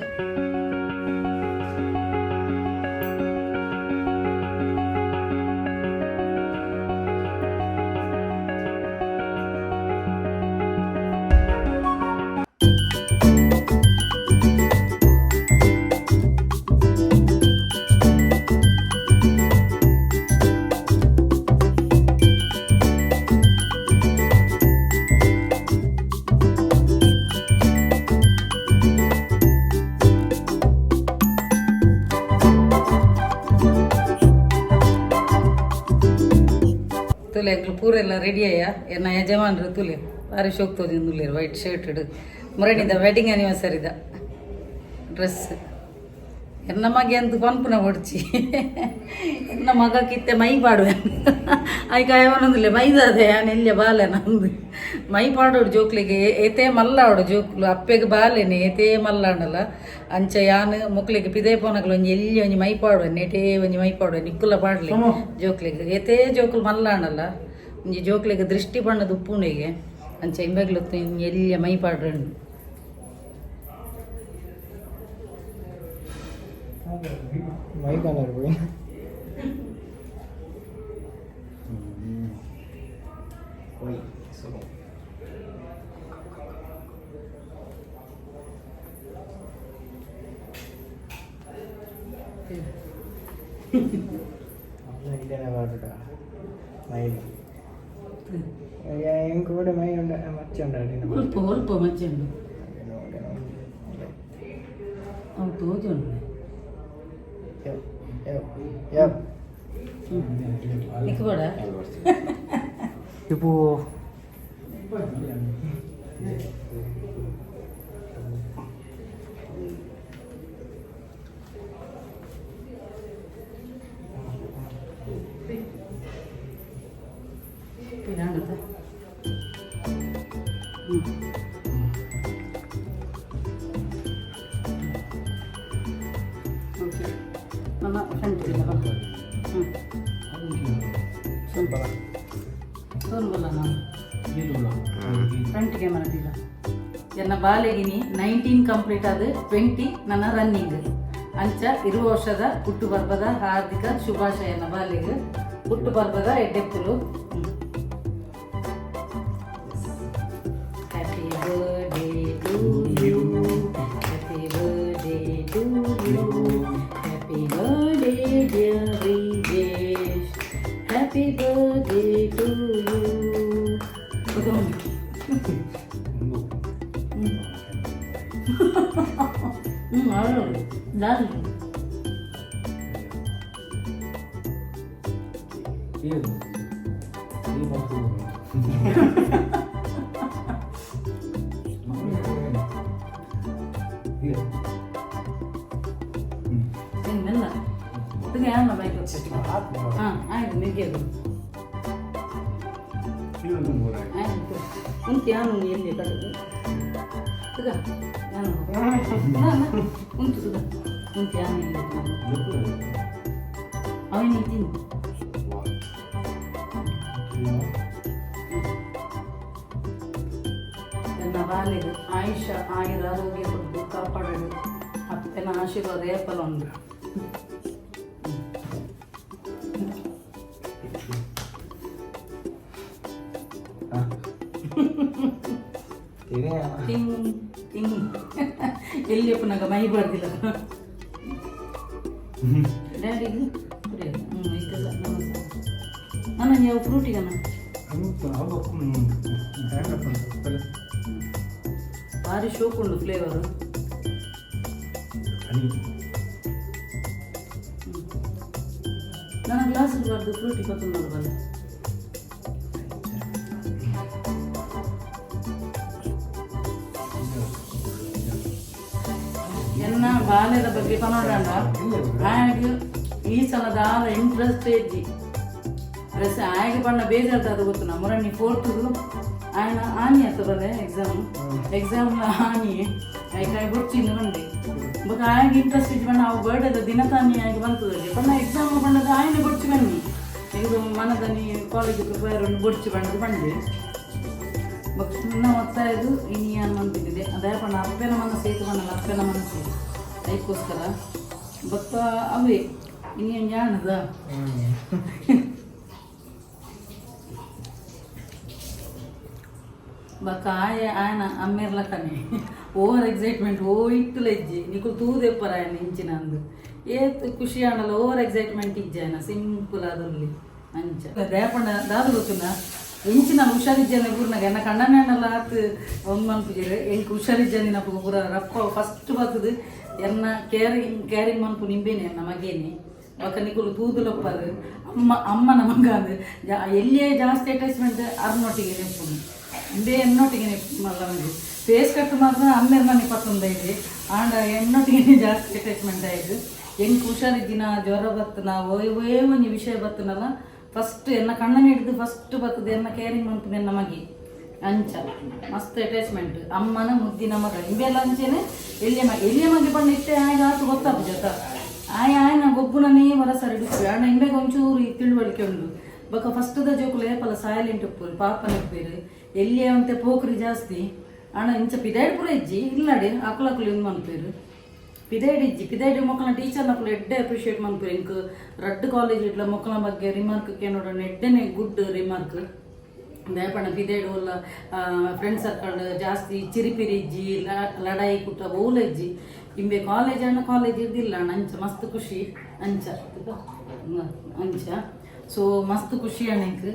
A: ತುಲೆ ಪೂರೆಲ್ಲ ರೆಡಿ ಅಯ್ಯ ಎನ್ನ ಯಜಮಾನ್ರು ತುಲೆ ಭಾರಿ ಶೋಕ್ತೋದಿ ನುಲ್ಲೇರು ವೈಟ್ ಶರ್ಟ್ ಇಡು ಮುರಣಿದ ವೆಡ್ಡಿಂಗ್ ಆ್ಯನಿವರ್ಸರಿದ ಡ್ರೆಸ್ ಎನ್ನ ಮಗೆ ಅಂತ ಪನ್ಪುನ ಹೊಡ್ಚಿ ಎನ್ನ ಮಗ ಕಿತ್ತೆ ಮೈ ಪಾಡುವೆ ಆಯ್ಕ ಯಾವನೊಂದಿಲ್ಲ ಮೈದಾದೆ ನೆಲ್ಯ ಬಾಲೆ ನಂದು ಮೈ ಪಾಡೋಡು ಜೋಕ್ಲಿಗೆ ಏತೇ ಮಲ್ಲಾಡು ಜೋಕ್ಲು ಅಪ್ಪೆಗೆ ಬಾಲೆನೆ ಏತೇ ಮಲ್ಲಾಡಲ್ಲ ಅಂಚ ಯಾನು ಮುಕ್ಲಿಗೆ ಪಿದೇ ಪೋನಗಳು ಒಂಜಿ ಎಲ್ಲಿ ಒಂಜಿ ಮೈ ಪಾಡುವೆ ನೆಟೇ ಒಂಜಿ ಮೈ ಪಾಡುವೆ ನಿಕ್ಕುಲ ಪಾಡ್ಲಿ ಜೋಕ್ಲಿಗೆ ಏತೇ ಜೋಕ್ಲು ಮಲ್ಲಾಡಲ್ಲ ಒಂಜಿ ಜೋಕ್ಲಿಗೆ ದೃಷ್ಟಿ ಬಣ್ಣದ ಉಪ್ಪುಣಿಗೆ ಅಂಚ ಇಂಬೆಗ್ಲು ಎಲ್ಲಿಯ ಮೈ ಪಾಡ್ರೆ
B: ಮೈ ಕಲರ್ ഇങ്ങനെ പാടിട്ടാ മയിൽ എനിക്ക് കൂടെ മൈ ഉണ്ട് മച്ചുണ്ടായിരുന്നു
A: ಸ್ವಲ್ಪ ಮಚ್ಚುಂಡು ಅವು ತೋಜುಂಡು ನಿಕ್ಕಬೇಡ
B: ഇപ്പോൾ
A: പിന്നാണത് ഓക്കെ നമ്മ ഫ്രണ്ടില്ല ಸೋನ್ ಬಲ್ಲ ನಾನು ಫ್ರಂಟ್ ಕ್ಯಾಮರಾ ಇಲ್ಲ ಎನ್ನ ಬಾಲೆಗಿನಿ 19 ಕಂಪ್ಲೀಟ್ ಆದ 20 ನನ್ನ ರನ್ನಿಂಗ್ ಅಂಚ 20 ವರ್ಷದ ಹುಟ್ಟುಹಬ್ಬದ ಹಾರ್ದಿಕ ಶುಭಾಶಯ ಎನ್ನ ಬಾಲೆಗೆ ಹುಟ್ಟುಹಬ್ಬದ ಎಡ್ಡೆಪ್ಪುಲು. Happy birthday to you, happy birthday to you, happy birthday dear Vijesh, happy birthday to you. ಆಯ್ತು ಮಿಗ್ಗೆದು ಉಂಟ್ಯಾನು ಎಲ್ಲಿ ಕಟ್ಟದು ಸುಗ ನಾನು ಉಂಟು ಸುಗ ಉಂಟ್ಯಾನು ಎಲ್ಲಿ ಅವನೇ ತಿನ್ನು. ನನ್ನ ಬಾಲ್ಯದ ಆಯುಷ ಆಯುರ ಆರೋಗ್ಯ ಕೊಟ್ಟು ಕಾಪಾಡಲು ಅಪ್ಪನ ಆಶೀರ್ವಾದ ಏಪಲ ಉಂಟು. ಎಲ್ಲಿಯಪ್ಪ ನಂಗೆ ಮೈ ಬರ್ದಿಲ್ಲ ಡ್ಯಾಡಿಗೆ ಇದೆಲ್ಲ ನಾನು ಯಾವ ಫ್ರೂಟಿಗೆ ಭಾರಿ ಶೋಕ್ ಉಂಟು ಫ್ಲೇವರು. ನನ್ನ ಗ್ಲಾಸ್ ಬರ್ದು ಫ್ರೂಟಿ ಕೊತ್ತಂಬ ಬಲ್ಲ ಎನ್ನ ಬಾಲ್ಯದ ಬಗ್ಗೆ ಪನೋಡಂಡ ಆಯ್ಗೆ ಈ ಸಲದ ಆದ ಇಂಟ್ರೆಸ್ಟ್ ಇದ್ದಿ ಡ್ರೆಸ್ ಆಯ್ಗೆ ಬಣ್ಣ ಬೇಜಾರ್ದು ಅದು ಗೊತ್ತು ನಾ ಮೊರಣ್ಣಿ 4th ఆయన ఆని అతబలే ಎಕ್ಸಾಮ್ ಆನಿ ಐಕಾಯಿ ಬುಚ್ಚಿಂದು ಬಂದೆ ಬೊಕ ಆಯ್ಗೆ ಇಂಟ್ರೆಸ್ಟ್ ಇದ್ದು ಬಣ್ಣ ಅವು ಬರ್ಡೇದ ದಿನತಾನಿ ಆಗಿ ಬಂತದಲ್ಲಿ ಬಣ್ಣ ಎಕ್ಸಾಮ್ ಬಣ್ಣದ ಆಯ್ನೆ ಬುಚ್ಚಿ ಬನ್ನಿ ಇದು ಮನದನಿ ಕಾಲೇಜ್ ಪ್ರಿಪೇರ್ ಒಂದು ಬುಚ್ಚಿ ಬಣ್ಣದ ಬಂದೆ ಬೊಕ ಸುಮ್ಮನೆ ಓದ್ತಾ ಇದ್ದು ಇನಿ ಏನು ಅಂತಿದ್ದೆ ಅದೇ ಬಣ್ಣ ಅಪ್ಪನ ಮನಸ್ಸು ಏತು ಬಣ್ಣಲ್ಲ ಅಪ್ಪನ ಮನಸ್ಸು ಅದಕ್ಕೋಸ್ಕರ ಬೊಕ್ಕ ಅವೇ ಇನ್ನೇನು ಜಾಣದ ಬಕ್ಕ ఆయన అమ్మేర్లకనే ఓవర్ ఎగ్జైట్మెంట్ ఓ ఇట్టుల ఇజ్జి నీకు తూదెప్పర ఆయన ఇంచినందు ఏ ఖుషి ఆడల ఓవర్ ఎగ్జైట్మెంట్ ఇజ్జాయన సింపుల్ అదుల్లి ಅಂಚ ದೇಪಂಡ ದಾದು ಗೊತ್ತುನ ಎಂಚಿನ ಹುಷಾರಿಜ್ಜನ ಪೂರ್ಣಗ ಎನ್ನ ಕಣ್ಣನೆಲ್ಲ ಆತು ಒಂದು ಮನ್ಪುಜೆರೆ ಎಂಕ್ ಹುಷಾರಿಜ್ಜನಿ ನಪ್ಪು ಪೂರ ರಪ್ಪ ಫಸ್ಟ್ ಬರ್ತದು ಎನ್ನ ಕ್ಯಾರಿಂಗ್ ಮನ್ಪು ನಿಂಬೇನೆ ಎನ್ನ ಮಗೇನೆ ಬೊಕ್ಕ ನಿಕುಲು ತೂದುಲಪ್ಪರು ಅಮ್ಮನ ಮಗ ಅಂದು ಎಲ್ಲಿಯೇ ಜಾಸ್ತಿ ಅಟ್ಯಾಚ್ಮೆಂಟ್ ಅರ್ನೊಟ್ಟಿಗೆ ನೆಪ್ಪುನು ಇಂಬೆ ಎನ್ನೊಟ್ಟಿಗೆ ಮಲ್ಲಂದು ಫೇಸ್ ಕಟ್ ಮಾತ್ರ ಅಮ್ಮೇರ್ ಮನೆ ಪತ್ತೊಂದೈದು ಆಂಡ ಎನ್ನೊಟ್ಟಿಗೆ ಜಾಸ್ತಿ ಅಟ್ಯಾಚ್ಮೆಂಟ್ ಆಯ್ತು ಹೆಂಗೆ ಹುಷಾರಿದ್ದಿನ ಜ್ವರ ಬತ್ತನ ಓಯೇ ಒಂದು ವಿಷಯ ಬತ್ತನಲ್ಲ ಫಸ್ಟ್ ಎನ್ನ ಕಣ್ಣನ ಹಿಡಿದು ಫಸ್ಟ್ ಬರ್ತದೆ ಎನ್ನ ಕೇರಿಂಗ್ ಮಾಡ್ತೀನಿ ಎನ್ನ ಮಗಿ ಅಂಚ ಮಸ್ತ್ ಅಟ್ಯಾಚ್ಮೆಂಟ್ ಅಮ್ಮನ ಮುದ್ದಿನ ಮಗ ಇಂಬೆಲ್ಲ ಅಂಚೆನೆ ಎಲ್ಲಿಯ ಮಗಿ ಬಣ್ಣ ಇಷ್ಟೇ ಆಯ್ಗ ಆತು ಗೊತ್ತಾಪ ಜೊತೆ ಆಯ್ನ ಗೊಬ್ಬುನೇ ವರಸ ಹಿಡಿಸ್ತೀವಿ ಅಣ್ಣ ಇಂಬೆಗೆ ಒಂಚೂರು ತಿಳುವಳಿಕೆ ಉಂಟು ಬೊಕ್ಕ ಫಸ್ಟ್ದ ಜೋಕುಲು ಏಪಲ ಸೈಲೆಂಟ್ ಉಪ್ಪು ಪಾಪನ ಉಪ್ಪೇರು ಎಲ್ಲಿಯೇ ಅಂತೆ ಪೋಖ್ರಿ ಜಾಸ್ತಿ ಅಣ್ಣ ಇಂಚ ಪಿದಾಯ್ಡ್ ಪೂರ ಇಜ್ಜಿ ಇಲ್ಲಡೆ ಅಕ್ಲಕ್ಲು ಹಿಂಗೆ ಮನ್ಪೇರು ಪಿದಾಯ್ಡ್ ಇಜ್ಜಿ ಪಿದಾಯ್ಡ್ ಮಕ್ಕಳ ಟೀಚರ್ನಕ್ಕಳು ಎಡ್ಡೆ ಅಪ್ರಿಷಿಯೇಟ್ ಮನ್ಪೇರು ಇಂಕ್ ರಡ್ ಕಾಲೇಜ್ ಇಟ್ಲ ಮಕ್ಕಳ ಬಗ್ಗೆ ರಿಮಾರ್ಕ್ಗೆ ನೋಡೋಣ ಎಡ್ಡೆನೆ ಗುಡ್ ರಿಮಾರ್ಕ್ ದಯಪಣ್ಣ ಪಿದಾಯ್ಡ್ ಒಲ್ಲ ಫ್ರೆಂಡ್ ಸರ್ಕಲ್ ಜಾಸ್ತಿ ಚಿರಿಪಿರಿ ಇಜ್ಜಿ ಲಡಾಯಿ ಕುಟ್ಟ ಬೋಲ ಇಜ್ಜಿ ಇಂಬೆ ಕಾಲೇಜ್ ಅಣ್ಣ ಕಾಲೇಜ್ ಇದ್ದಿಲ್ಲ ಅಣ್ಣ ಅಂಚ ಮಸ್ತ್ ಖುಷಿ ಅಂಚ ಸೊ ಮಸ್ತ್ ಖುಷಿ ಅಣ್ಣಕ್ಕೆ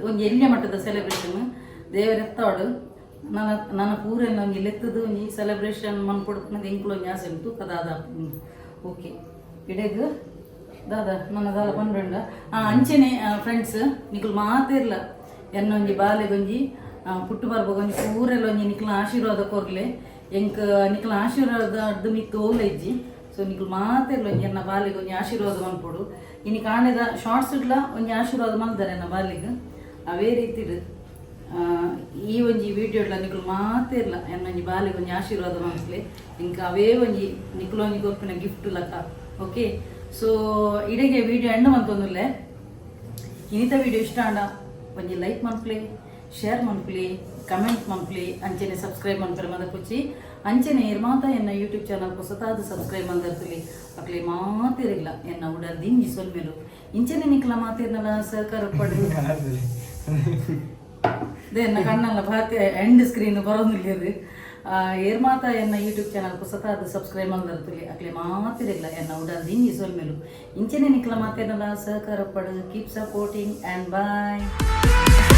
A: ಒಂದು ಎಲ್ಲಿಯ ಮಟ್ಟದ ಸೆಲೆಬ್ರೇಷನ್ ದೇವರೆತ್ತಾಡು ನನ್ನ ಪೂರ ನಂಗೆ ಲೆತ್ತದು ಒಂಜಿ ಸೆಲೆಬ್ರೇಷನ್ ಮನ್ಕೊಡ್ಕೊಂಡು ಎಂಕ್ಲು ಒಂಜಿ ಆಸೆ ಉಂಟು ಕದಾದ ಓಕೆ ಇಡೆಗ್ ದಾದ ನನ್ನ ದಾದ ಪನ್ಪಂಡ ಅಂಚೆನೆ ಫ್ರೆಂಡ್ಸ್ ನಿಕುಲು ಮಾತಿರ್ಲ ಎನ್ನ ಒಂಜಿ ಬಾಲೆಗೊಂಜಿ ಪುಟ್ಟು ಬರ್ಬೋಗೊಂಜಿ ಪೂರೆಲ್ಲ ಒಂಜಿ ನಿಕ್ಲ ಆಶೀರ್ವಾದ ಕೊರ್ಲೆ ಎಂಕ್ ನಿಕ್ಲ ಆಶೀರ್ವಾದ ಅಡ್ದು ಮಿತ್ತು ಓಲ ಇಜ್ಜಿ ಸೊ ನಿಕುಲು ಮಾತಿರ್ಲ ಒಂಜಿ ಎನ್ನ ಬಾಲಿಗೆ ಒಂಜಿ ಆಶೀರ್ವಾದ ಮನ್ಪೊಡು ಇನ್ನು ಕಾಣದ ಶಾರ್ಟ್ಸ್ ಇಡ್ಲ ಒಂಜಿ ಆಶೀರ್ವಾದ ಮಲ್ದಾರೆ ಎನ್ನ ಬಾಲಿಗೆ ಅವೇ ರೀತಿ ಈ ಒಂಜಿ ವಿಡಿಯೋ ಇಡ್ಲ ನಿಕುಲು ಮಾತಿರ್ಲ ಎನ್ನ ಒಂಜಿ ಬಾಲಿಗೆ ಒಂಜಿ ಆಶೀರ್ವಾದ ಮನ್ಸ್ಲೆ ಇಂಕ ಅವೇ ಒಂಜಿ ನಿಕುಲು ಒಂಜಿ ಕೊರ್ಪಿನ ಗಿಫ್ಟ್ ಲಕ್ಕ ಓಕೆ ಸೊ ಇಡೆಗೆ ವಿಡಿಯೋ ಎಂಡ್ ಮಂತೊಂದುಲ್ಲೆ ಇನ್ನಿತ ವಿಡಿಯೋ ಇಷ್ಟ ಅಂಡ ಒಂಜಿ ಲೈಕ್ ಮನ್ಪ್ಲೆ ಶೇರ್ ಮನ್ಪ್ಲೆ ಕಮೆಂಟ್ ಮಂಪ್ಲಿ ಅಂಚೆನೆ ಸಬ್ಸ್ಕ್ರೈಬ್ ಮಾಡ್ತಾರೆ ಮದ ಕುಚ್ಚಿ ಅಂಚೆನೆ ಇರ್ಮಾತ ಎನ್ನ ಯೂಟ್ಯೂಬ್ ಚಾನಲ್ ಹೊಸತ ಅದು ಸಬ್ಸ್ಕ್ರೈಬ್ ಮಾಡಿರ್ತೀವಿ ಅಕ್ಲಿ ಮಾತಿರಿಲ್ಲ ಎನ್ನ ಉಡಲ್ ದಿಂಜಿ ಮೇಲು ಇಂಚೆನೆ ನಿಕ್ಲ ಮಾತಿರ್ನಲ್ಲ ಸಹಕಾರ ಪಡು ಎನ್ನ ಕಣ್ಣಲ್ಲ ಭಾತಿ ಎಂಡ್ ಸ್ಕ್ರೀನ್ ಬರೋದಿಲ್ಲ ಏರ್ಮಾತ ಎನ್ನ ಯೂಟ್ಯೂಬ್ ಚಾನಲ್ ಹೊಸತ ಅದು ಸಬ್ಸ್ಕ್ರೈಬ್ ಮಾಡಿರ್ತೀವಿ ಅಕ್ಲಿ ಮಾತಿರಿಲ್ಲ ಎನ್ನ ಉಡಲ್ ದಿಂಜಿ ಮೇಲು ಇಂಚೆನೆ ನಿಕ್ಲ ಮಾತಿರ್ನಲ್ಲ ಸಹಕಾರ ಪಡು ಕೀಪ್ ಸಪೋರ್ಟಿಂಗ್ ಆ್ಯಂಡ್ ಬಾಯ್.